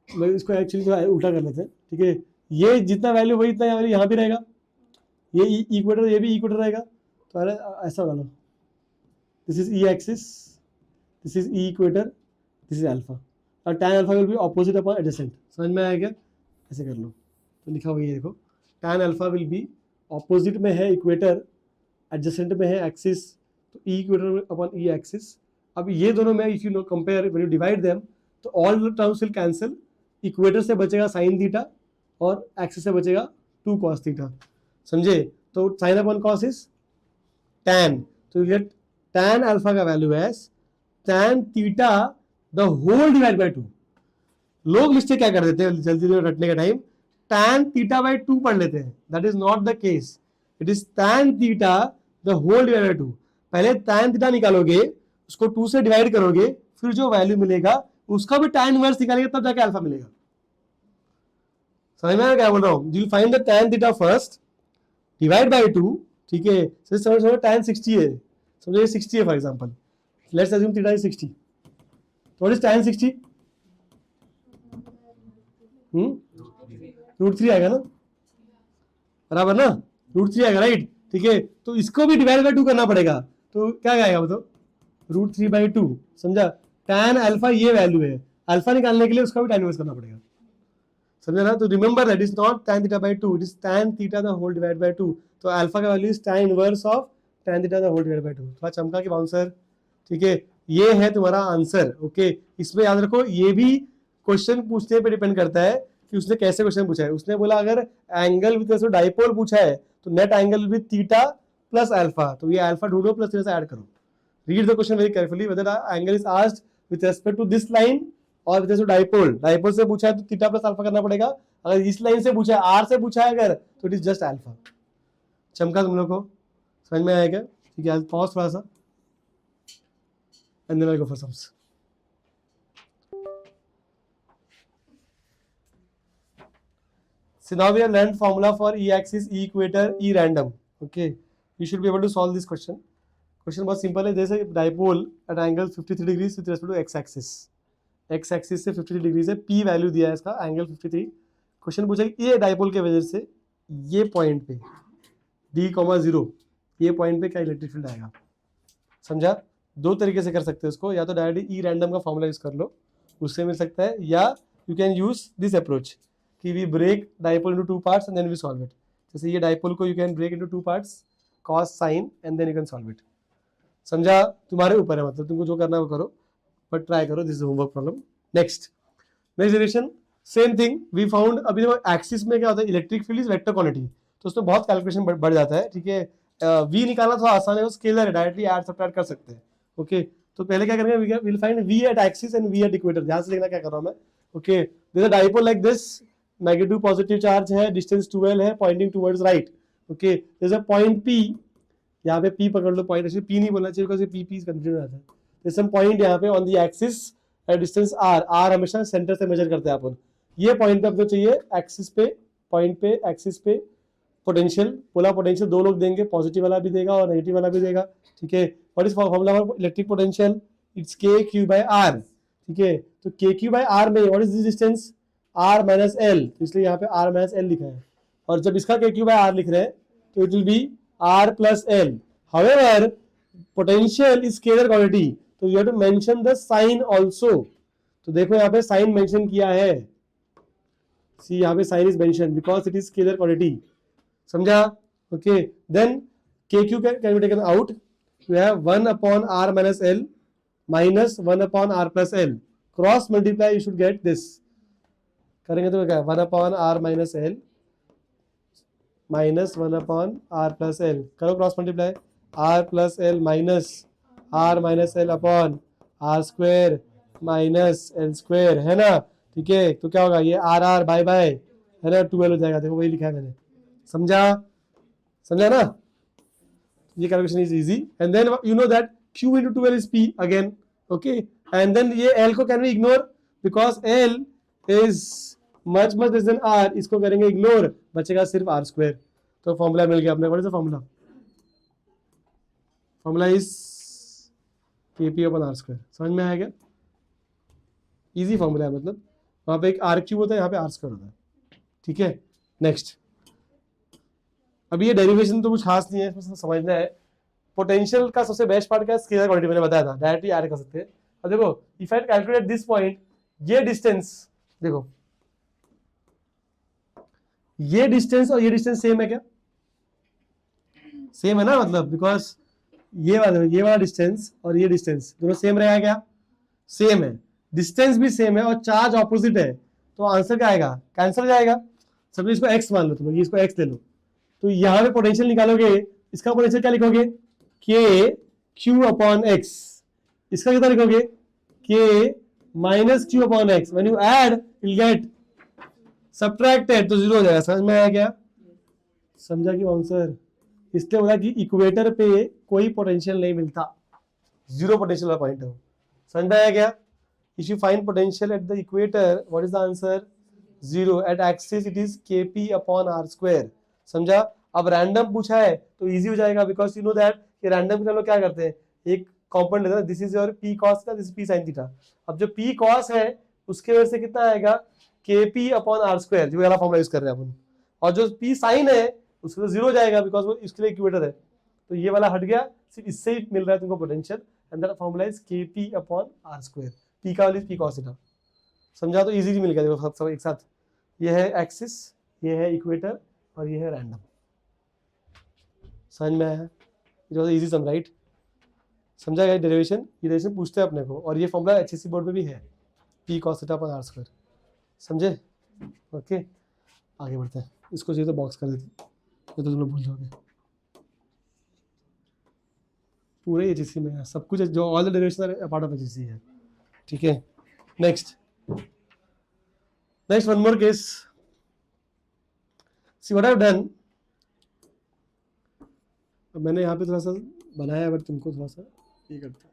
मैं इसको एक्चुअली उल्टा कर लेते हैं, ठीक है, ये जितना वैल्यू वही इतना वैल्यू यहाँ भी रहेगा, ये इक्वेटर, ये भी इक्वेटर रहेगा, तो अरे ऐसा वाला, this is E axis, this is E equator, this is alpha, और tan alpha will be opposite upon adjacent. समझ में आया क्या? ऐसे कर लो, तो लिखा हुआ है देखो, tan alpha will be opposite में है इक्वेटर, एडजेसेंट में है एक्सिस, तो E equator upon E axis. अब ये दोनों में if you compare, when you divide them, तो all terms will cancel, equator से बचेगा साइन थीटा और एक्सिस से बचेगा 2 cos थीटा। समझे? तो sine upon cos is tan, तो यू गेट tan अल्फा का value as tan theta the whole divide by 2। लोग मिस्टेक क्या कर देते हैं जल्दी जल्दी रटने का टाइम, tan थीटा बाय 2 पढ़ लेते हैं, that is not the case, it is tan theta the whole divide by 2। पहले tan थीटा निकालोगे, उसको 2 से डिवाइड करोगे, फिर जो वैल्यू मिलेगा उसका भी tan इनवर्स निकालेंगे, तब जाके अल्फा मिलेगा। समझ में क्या बोल रहा हूँ? You will find the tan theta first, divide by 2, ठीक है, समझो tan 60 है, समझो ये 60 है for example, let's assume theta is 60, तो व्हाट इज tan 60? √3 आएगा ना, बराबर ना, √3 आएगा, राइट, ठीक है, तो इसको भी डिवाइड बाय 2 करना पड़ेगा, तो क्या आएगा बताओ? √3/2। समझा? tan अल्फा ये वैल्यू है, अल्फा निकालने के लिए उसका भी tan इनवर्स करना पड़ेगा। समझा ना? तो remember that is not tan theta by 2, it is tan theta the whole divide by 2। तो अल्फा का value is tan inverse of tan theta the whole divide by 2। थोड़ा चमका के बाउंसर, ठीक है, ये है तुम्हारा आंसर। ओके, इसमें याद रखो ये भी क्वेश्चन पूछने पे डिपेंड करता है कि उसने कैसे क्वेश्चन पूछा है। उसने बोला अगर एंगल विद डाइपोल पूछा है तो net angle with theta plus alpha, तो ये अल्फा ढूंढो प्लस थीटा से ऐड करो। Read the question very carefully whether angle is asked with respect to this line और with respect to dipole. Dipole से पूछा है तो थीटा प्लस अल्फा करना पड़ेगा, अगर इस लाइन से पूछा है, आर से पूछा है अगर, तो इट इज जस्ट अल्फा। चमका तुम लोग को? समझ में आया क्या? ठीक है, पॉज थोड़ा सा and then I'll go for sums. So now we have learned formula for E axis, E equator, E random. Okay, you should be able to solve this question. Question बहुत simple है, जैसे dipole at angle 53 degrees with respect to x axis. X axis से 53 degrees है, P value दिया है इसका, angle 53, question पूछा कि ये डाइपोल के वजह से ये पॉइंट पे D,0 ये पॉइंट पे क्या इलेक्ट्रिक फील्ड आएगा, समझा। दो तरीके से कर सकते हो इसको, या तो डायरेक्ट ई रैंडम का फॉर्मूला यूज कर लो, उससे मिल सकता है, या you can use this approach कि we break dipole into two parts and then we solve it. जैसे ये डाइपोल को you can break into two parts, cos sine and then you can solve it, समझा। तुम्हारे ऊपर है, मतलब तुमको जो करना है वो करो, बट ट्राई करो, this is homework problem. Next derivation, same thing we found. अभी देखो एक्सिस में क्या होता है, electric field is vector quantity, तो उसमें बहुत कैलकुलेशन बढ़ जाता है, ठीक है। वी निकालना थोड़ा आसान है, वो स्केलर है, डायरेक्टली ऐड सब्ट्रैक्ट कर सकते हैं, ओके। तो पहले क्या करेंगे, we will find V at axis and V at equator. ध्यान से देखना क्या कर रहा हूं मैं, okay. There is a dipole like this, negative positive charge है, डिस्टेंस 12 है, pointing towards right, okay. There is a point P, यहाँ पे P पकड़ लो, पॉइंट एक्चुअली P नहीं बोलना चाहिए बिकॉज़ ये P कंफ्यूजन आता है। देयर इज सम पॉइंट यहाँ पे on the axis eight distance R हमेशा सेंटर से मेजर करते हैं अपन। ये पॉइंट पे आपको चाहिए एक्सिस पे, पॉइंट पे एक्सिस पे पोटेंशियल, पोलर पोटेंशियल दो लोग देंगे, पॉजिटिव वाला भी देगा और नेगेटिव वाला भी देगा, ठीक है। What is formula for electric potential, it's K/Q/R, ठीक है। तो K/Q/R में what is this distance, R - L, तो इसलिए यहाँ पे R - L लिखा है, और जब इसका K/Q/R लिख रहे हैं तो it will be R + L। However potential is scalar quantity, तो you have to mention the sign also. तो देखो यहाँ पे साइन मेंशन किया है, सी यहाँ पे sign is mention because it is scalar quantity, समझा, okay. Then KQ can be taken out, you have 1/R - L minus 1/R + L, cross multiply you should get this, करेंगे तो क्या 1/R - L minus 1/R + L, करो cross multiply, R + L minus R - L upon R square minus L square, है ना, ठीक है। तो क्या होगा, ये R बाय बाय है ना, 12 हो जाएगा, देखो वही लिखा है मैंने, समझा, समझा ना। ये calculation is easy, and then you know that Q × 12 is P again, okay, and then ये L को can we ignore because L is much less than R, इसको करेंगे इग्नोर, बचेगा सिर्फ R²। तो फॉर्मूला मिल गया अपने, what is the formula, formula is Kp/R², समझ में आया क्या, इजी फॉर्मूला है, मतलब वहां पे एक R³ होता है, यहाँ पे R² होता है, ठीक है। नेक्स्ट, अभी ये डेरिवेशन तो कुछ खास नहीं है, इसमें समझना है। पोटेंशियल का सबसे बेस्ट पार्ट क्या है, स्केलर क्वांटिटी, मैंने बताया था, डायरेक्टली ऐड कर सकते हैं। अब देखो if I calculate this point, ये डिस्टेंस देखो, ये डिस्टेंस और ये डिस्टेंस सेम है क्या, सेम है ना, मतलब बिकॉज ये वाला डिस्टेंस और ये डिस्टेंस दोनों सेम रहेगा क्या, सेम है, डिस्टेंस भी सेम है और चार्ज ऑपोजिट है, तो आंसर क्या आएगा, कैंसिल हो जाएगा। सब इसको x मान लो, तुम लोग इसको x ले लो, तो यहाँ पे पोटेंशियल निकालोगे, इसका पोटेंशियल क्या लिखोगे, K/Q/X, इसका कितना लिखोगे, K - Q/X, when you add you get subtracted, तो 0 हो जाएगा, समझ में आया क्या, समझा कि आंसर, इसलिए बोला कि इक्वेटर पे कोई पोटेंशियल नहीं मिलता, 0 पोटेंशियल वाला पॉइंट है वो, समझ में आया क्या। If you find potential at the equator, what is the answer, 0, at axis it is Kp/R², समझा। अब रैंडम पूछा है तो इजी हो जाएगा, बिकॉज यू नो दैट कि रैंडम के हम लोग क्या करते हैं, एक कॉम्पोनेंट लेते हैं, this is your P cos था, this is P sin theta. अब जो P cos है उसके वजह से कितना आएगा, Kp/R², जो वाला फॉर्मूला यूज कर रहे हैं अपन, और जो P sin है उसके तो 0 हो जाएगा बिकॉज वो इसके लिए इक्वेटर है, तो ये वाला हट गया, सिर्फ इससे ही मिल रहा है तुमको potential, and that formula is Kp/R², P का वैल्यू P cos थीटा, समझा। तो इजीली मिल गया, देखो सब एक साथ, ये है एक्सिस, ये है इक्वेटर और ये है रैंडम, समझ में आया, it was easy sum, right, समझा गया। डेरिवेशन, ये डेरिवेशन पूछते हैं अपने को, और ये फॉर्मूला HSC बोर्ड में भी है, P cos θ/R², समझे, ओके। आगे बढ़ते हैं, इसको चाहिए तो बॉक्स कर देते, ये तो तुम लोग भूल जाओगे, पूरे HSC में है सब कुछ, जो all the derivation are part of HSC है, ठीक है। Next one more case, see what I have done, मैंने यहाँ पे थोड़ा सा बनाया है, बट तुमको थोड़ा सा ये करता है,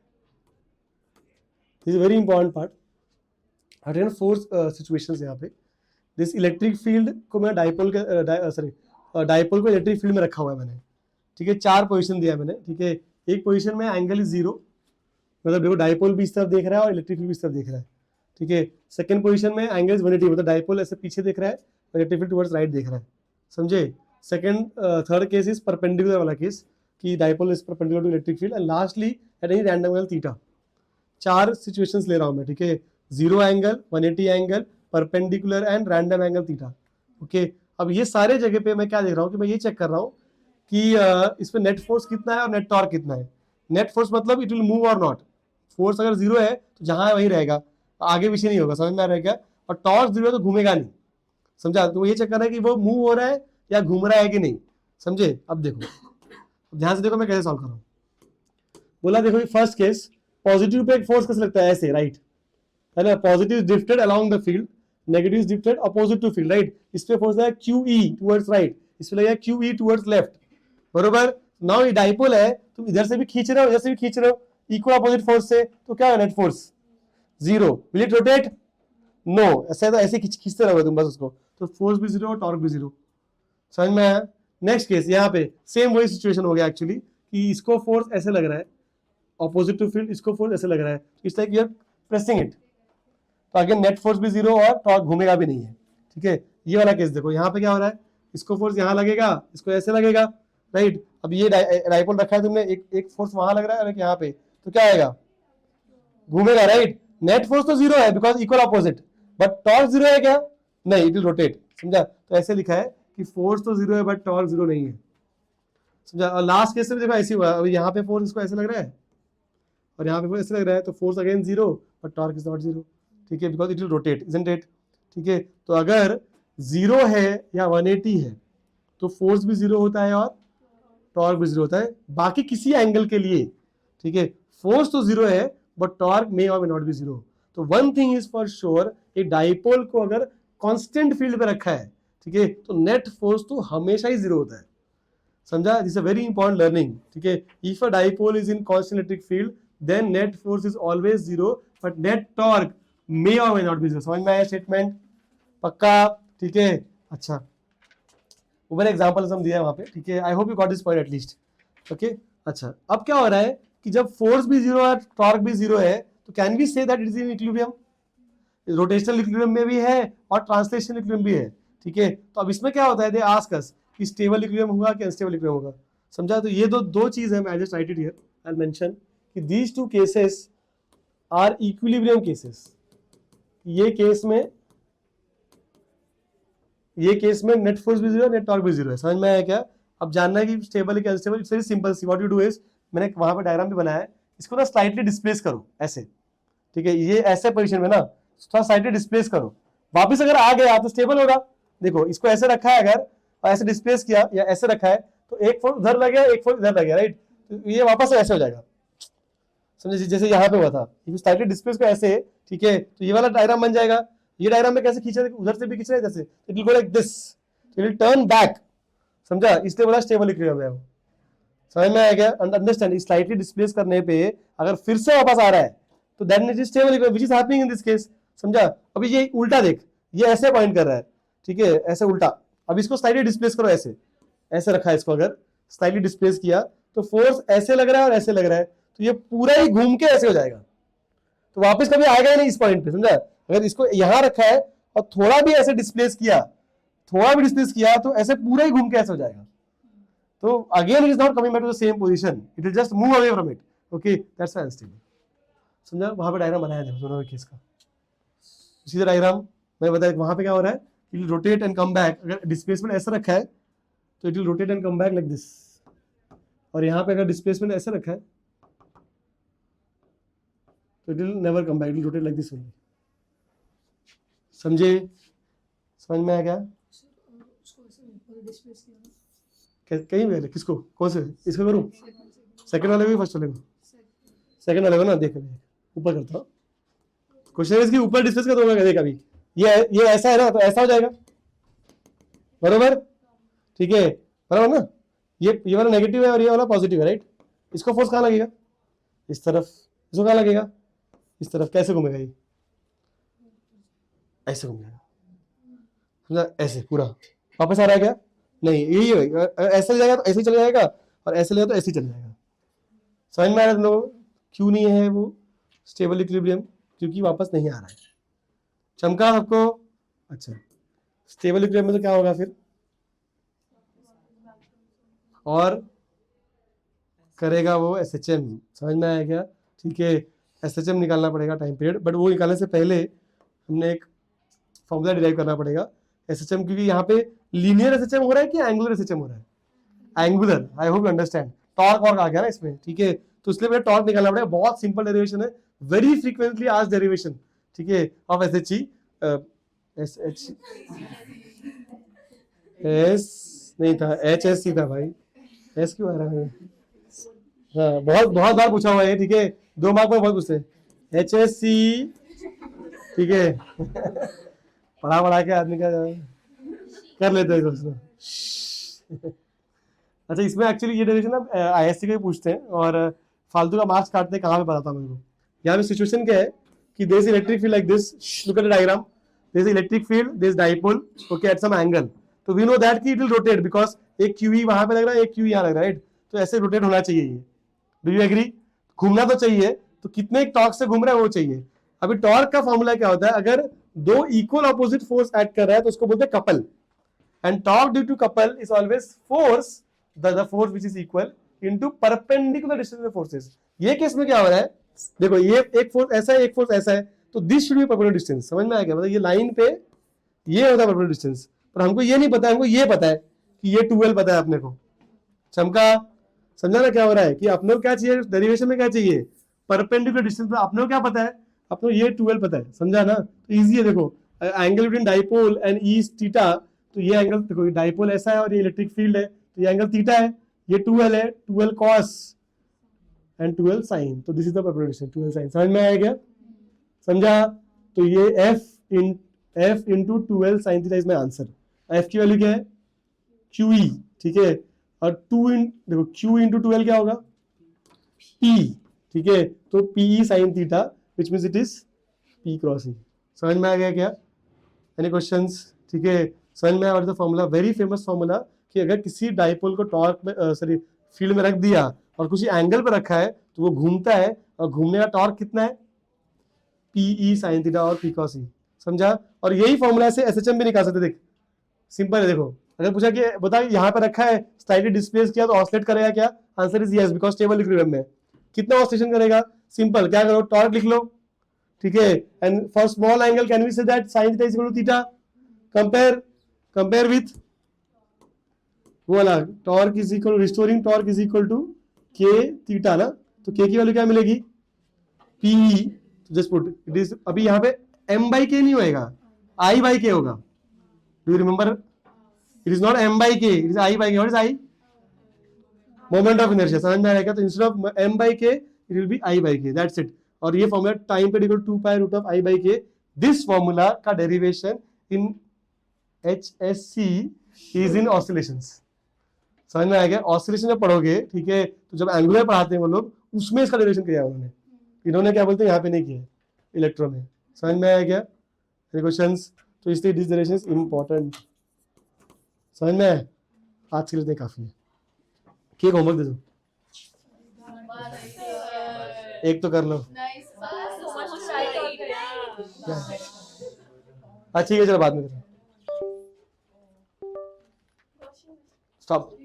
this is very important part. I have 4 situations यहाँ पे, दिस इलेक्ट्रिक फील्ड को मैं डाइपोल को इलेक्ट्रिक फील्ड में रखा हुआ है मैंने, ठीक है। 4 पोजीशन दिया मैंने, ठीक है। एक पोजीशन में एंगल इज 0, मतलब देखो डाइपोल भी इस तरफ देख रहा है और इलेक्ट्रिक फील्ड भी इस तरफ देख रहा है, ठीक है। सेकंड पोजीशन में एंगल इज 180, मतलब डाइपोल ऐसे पीछे देख रहा है, नेगेटिव फील्ड टुवर्ड्स राइट देख रहा है, समझे। Second third case is perpendicular वाला केस कि dipole is perpendicular to electric field, and lastly at any random angle theta. 4 situations ले रहा हूं मैं, ठीक है। 0 angle, 180 angle, perpendicular and random angle theta, okay. अब ये सारे जगह पे मैं क्या देख रहा हूँ कि मैं ये चेक कर रहा हूँ कि इसमें नेट फोर्स कितना है और नेट टॉर्क कितना है। नेट फोर्स मतलब इट विल मूव और नॉट, फोर्स अगर 0 है तो जहां है वहीं रहेगा, आगे पीछे नहीं होगा, समझ में आ रहा है क्या। और टॉर्क 0 है तो घूमेगा नहीं, समझा। तो ये चेक करना है कि वो मूव हो रहा है या घूम रहा है कि नहीं, समझे। अब देखो, ध्यान से देखो मैं कैसे सॉल्व कर रहा हूँ। बोला देखो फर्स्ट केस, पॉजिटिव पे एक फोर्स कैसे लगता है, ऐसे राइट, है ना। Positive is drifted along the field, negative is drifted opposite to field, right. इस पे फोर्स है QE टुवर्ड्स राइट, इस पे लगेगा QE टुवर्ड्स लेफ्ट, बरोबर। नाउ ये डाइपोल है, तुम इधर से भी खींच रहे हो, इधर से भी खींच रहे हो, इक्वल अपोजिट फोर्स से, तो क्या है net force 0। Will it rotate? No, ऐसे तो ऐसे खींचते रहोगे तुम बस उसको, तो फोर्स भी 0 और टॉर्क भी 0, समझ में आया। नेक्स्ट केस, यहाँ पे सेम वही सिचुएशन हो गया एक्चुअली कि इसको फोर्स ऐसे लग रहा है ऑपोजिट टू फील्ड, इसको फोर्स ऐसे लग रहा है, it's like you are pressing it, तो अगेन नेट फोर्स भी 0 और टॉर्क घूमेगा भी नहीं है, ठीक है। ये वाला केस देखो, यहाँ पे क्या हो रहा है, इसको फोर्स यहाँ लगेगा, इसको ऐसे लगेगा, राइट। अब ये डाइपोल रखा है तुमने, एक फोर्स वहां लग रहा है और एक यहाँ पे, तो क्या आएगा, घूमेगा, राइट। नेट फोर्स तो 0 है because equal opposite, but torque 0 है क्या, नहीं, इट विल रोटेट, समझा। तो ऐसे लिखा है कि फोर्स तो 0 है बट टॉर्क 0 नहीं है, समझा। और लास्ट केस में देखो ऐसे हुआ, अभी यहाँ पे फोर्स इसको ऐसे लग रहा है और यहाँ पे फोर्स ऐसे लग रहा है, तो force again 0 but torque is not 0, ठीक है, because it will rotate, isn't it, ठीक है। तो अगर 0 है या 180 है तो फोर्स भी 0 होता है और टॉर्क भी 0 होता है, बाकी किसी एंगल के लिए, ठीक है। फोर्स तो 0 है but torque may or may not be 0। तो one thing is for sure, एक डाइपोल को अगर कांस्टेंट फील्ड पे रखा है, ठीक है, तो नेट फोर्स तो हमेशा ही 0 होता है, समझा। This a very important learning, ठीक है। If a dipole is in constant electric field then net force is always 0 but net torque may or may not be 0। समझ में आया स्टेटमेंट, पक्का, ठीक है। अच्छा, ऊपर एग्जांपल हम दिया है वहां पे, ठीक है। आई hope you got this point at least, okay. अच्छा, अब क्या हो रहा है कि जब फोर्स भी 0 है टॉर्क भी 0 है, तो can we say that it is in equilibrium. Rotational equilibrium में भी है और ट्रांसलेशनल इक्विलिब्रियम भी है, ठीक है। तो अब इसमें क्या होता है, दे आस्क अस कि स्टेबल इक्विलिब्रियम होगा कि अनस्टेबल इक्विलिब्रियम होगा, समझा। तो ये दो चीज है, मैं just write it here, I will mention कि these two cases are equilibrium cases. ये केस में नेट फोर्स भी 0 है, नेट टॉर्क भी 0 है, समझ में आया क्या। अब जानना है कि स्टेबल है कि unstable, it's very simple see, what you do is, मैंने वहां पे डायग्राम भी बनाया है, इसको ना स्लाइटली डिस्प्लेस करो ऐसे, ठीक है। ये ऐसे पोजीशन में ना थोड़ा स्लाइटली डिस्प्लेस करो, वापस अगर आ गया तो स्टेबल होगा। देखो इसको ऐसे रखा है अगर, और ऐसे डिस्प्लेस किया या ऐसे रखा है, तो एक फोर्स उधर लग गया, एक फोर्स इधर लग गया, राइट। तो ये वापस ऐसे हो जाएगा, समझे, जैसे यहाँ पे हुआ था, स्लाइटली डिस्प्लेस को ऐसे, ठीक है। तो ये वाला डायग्राम बन जाएगा। ये डायग्राम में कैसे खींचा, उधर से भी खींच रहा है, इधर से, it will go like this, it will turn back, समझा। इसलिए बोला स्टेबल इक्विलिब्रियम है वो, समझ में आया क्या। अंडरस्टैंड, स्लाइटली डिस्प्लेस करने पे अगर फिर से वापस आ रहा है तो then it is stable equilibrium, which is happening in this case, समझा। अभी ये उल्टा देख, ये ऐसे पॉइंट कर रहा है, ठीक है, ऐसे उल्टा। अब इसको स्लाइटली डिस्प्लेस करो, ऐसे रखा है इसको, अगर स्लाइटली डिस्प्लेस किया तो फोर्स ऐसे लग रहा है और ऐसे लग रहा है, तो ये पूरा ही घूम के ऐसे हो जाएगा, तो वापस कभी आएगा ही नहीं इस पॉइंट पे, समझा। अगर इसको यहां रखा है और थोड़ा भी ऐसे डिस्प्लेस किया, तो ऐसे पूरा ही घूम के ऐसे हो जाएगा, तो again it is not coming back to the same position, it will just move away from it, okay, that's why unstable, समझा। वहां पे डायग्राम बनाया है दोनों केस का, इसी डायग्राम मैंने बताया। वहां पे क्या हो रहा है, it will rotate and come back, अगर डिस्प्लेसमेंट ऐसा रखा है तो it will rotate and come back like this, और यहाँ पे अगर डिस्प्लेसमेंट ऐसे रखा है तो it will never come back, it will rotate like this only, समझे, समझ में आया क्या। कहीं भी किसको, कौन से, इसको करूँ, सेकंड वाले को, फर्स्ट वाले को, सेकंड वाले को ना, देख ऊपर करता हूँ। क्वेश्चन इसके ऊपर डिस्कस कर दूंगा, देख अभी ये ऐसा है ना, तो ऐसा हो जाएगा, बरोबर, ठीक है, बराबर ना। ये वाला नेगेटिव है और ये वाला पॉजिटिव है, राइट। इसको फोर्स कहाँ लगेगा, इस तरफ, इसको कहाँ लगेगा, इस तरफ। कैसे घूमेगा ये, ऐसे घूमेगा, समझा, ऐसे पूरा वापस आ रहा है क्या, नहीं, यही ऐसे जाएगा तो ऐसे ही चला जाएगा, और ऐसे लेगा तो ऐसे ही चला जाएगा, समझ में आ रहा है तुम लोगों, क्यों नहीं है वो स्टेबल इक्विलिब्रियम, क्योंकि वापस नहीं आ रहा है, चमका सबको? अच्छा, स्टेबल इक्विलिब्रियम में तो क्या होगा फिर? और करेगा वो SHM, समझ में आया क्या? ठीक है, SHM निकालना पड़ेगा टाइम पीरियड, बट वो निकालने से पहले हमने एक फॉर्मूला डिराइव करना पड़ेगा SHM, क्योंकि यहाँ पे लीनियर SHM हो रहा है कि एंगुलर SHM हो रहा है? Angular. I hope you understand. Torque और आ गया ना इसमें, ठीक है, तो इसलिए मेरा टॉर्क निकालना पड़ेगा। बहुत सिंपल डेरिवेशन है, वेरी फ्रीक्वेंटली आज डेरिवेशन, ठीक है, ऑफ SHE एस नहीं था, HSC था भाई, एस क्यों आ रहा है? हाँ, बहुत बहुत बार पूछा हुआ है, ठीक है, 2 मार्क में बहुत पूछते हैं HSC, ठीक है। पढ़ा पढ़ा के आदमी का कर लेते हैं दोस्तों। अच्छा, इसमें एक्चुअली ये डेरिवेशन ना ISC के पूछते हैं और फालतू का मार्क्स काटते हैं, कहाँ पे पता था मेरे को। यहाँ पे सिचुएशन क्या है कि there is electric field like this, look at the diagram, there is electric field, there is dipole, okay, at some angle, तो वी नो दैट कि इट विल रोटेट बिकॉज एक QE वहां पे लग रहा है, एक QE यहाँ लग रहा है, राइट? तो ऐसे रोटेट होना चाहिए ये, डू यू एग्री? घूमना तो चाहिए, तो कितने टॉर्क से घूम रहा है वो चाहिए। अभी टॉर्क का फॉर्मूला क्या होता है? अगर 2 इक्वल ऑपोजिट फोर्स एक्ट कर रहा है तो उसको बोलते हैं couple, and torque due to couple is always force the force which is equal into perpendicular distance of forces। ये केस में क्या हो रहा है? देखो, ये एक फोर्स ऐसा है, एक फोर्स ऐसा है, तो this should be perpendicular distance. समझ में आया क्या? मतलब ये लाइन पे ये होता है परपेंडिकुलर डिस्टेंस, पर हमको ये नहीं पता है, हमको ये पता है कि ये 12 पता है अपने को। चमका? समझा ना क्या हो रहा है कि अपने को क्या चाहिए डेरिवेशन में? क्या चाहिए? Perpendicular distance. अपने को क्या पता है? अपने को ये 12 पता है, समझा ना? तो इजी है। देखो, angle between dipole and E theta, तो ये एंगल देखो, डाइपोल ऐसा है और ये इलेक्ट्रिक फील्ड है, तो ये एंगल थीटा है, ये 12 है, 12 cos एंड 12 sin, तो this is the perpendicular distance, 12 sin। समझ में आया क्या? समझा? तो ये f into 12 sin theta is my answer. f की वैल्यू क्या है? QE, ठीक है, और देखो Q into 12 क्या होगा? P, ठीक है, तो PE sin theta which means it is P cross E। समझ में आ गया क्या? Any questions? ठीक है, समझ में आया? और the formula, very famous formula, कि अगर किसी डाइपोल को टॉर्क में सॉरी फील्ड में रख दिया और किसी एंगल पर रखा है तो वो घूमता है, और घूमने का टॉर्क कितना है? PE sin थीटा और P cos E। समझा? और यही फॉर्मूला से SHM भी निकाल सकते। देख, सिंपल है। देखो, अगर पूछा कि बता यहाँ पे रखा है, स्लाइटली डिस्प्लेस किया तो ऑसिलेट करेगा क्या? Answer is yes, because stable equilibrium में। कितना ऑसिलेशन करेगा? सिंपल, क्या करो, टॉर्क लिख लो, ठीक है, and for small angle can we say that sin theta is equal to theta. Compare with वो वाला, torque is equal, restoring torque is equal to K theta ना, तो K की वैल्यू क्या मिलेगी? PE, just put it is, अभी यहाँ पे M/K नहीं होएगा, I/K होगा। Do you remember? It is not M/K, it is I/K। What is I? Moment of inertia. समझ में आएगा? तो instead of M/K it will be I/K, that's it. और ये फॉर्मूला टाइम पे equal 2 pi root of I/K, this formula का derivation in HSC is in oscillations. समझ में आएगा? ऑसिलेशन जब पढ़ोगे, ठीक है, तो जब एंगुलर पढ़ाते हैं वो लोग, उसमें इसका डेरिवेशन किया उन्होंने। इन्होंने क्या बोलते हैं, यहाँ पे नहीं किया, इलेक्ट्रो में। समझ में आया क्या? क्वेश्चंस? तो इसलिए दिस डेरिवेशन इज इंपॉर्टेंट। समझ में आया? आज के लिए काफी है। केक होमवर्क दे दो, एक तो कर लो। अच्छा ठीक है, चलो बाद में करो। स्टॉप।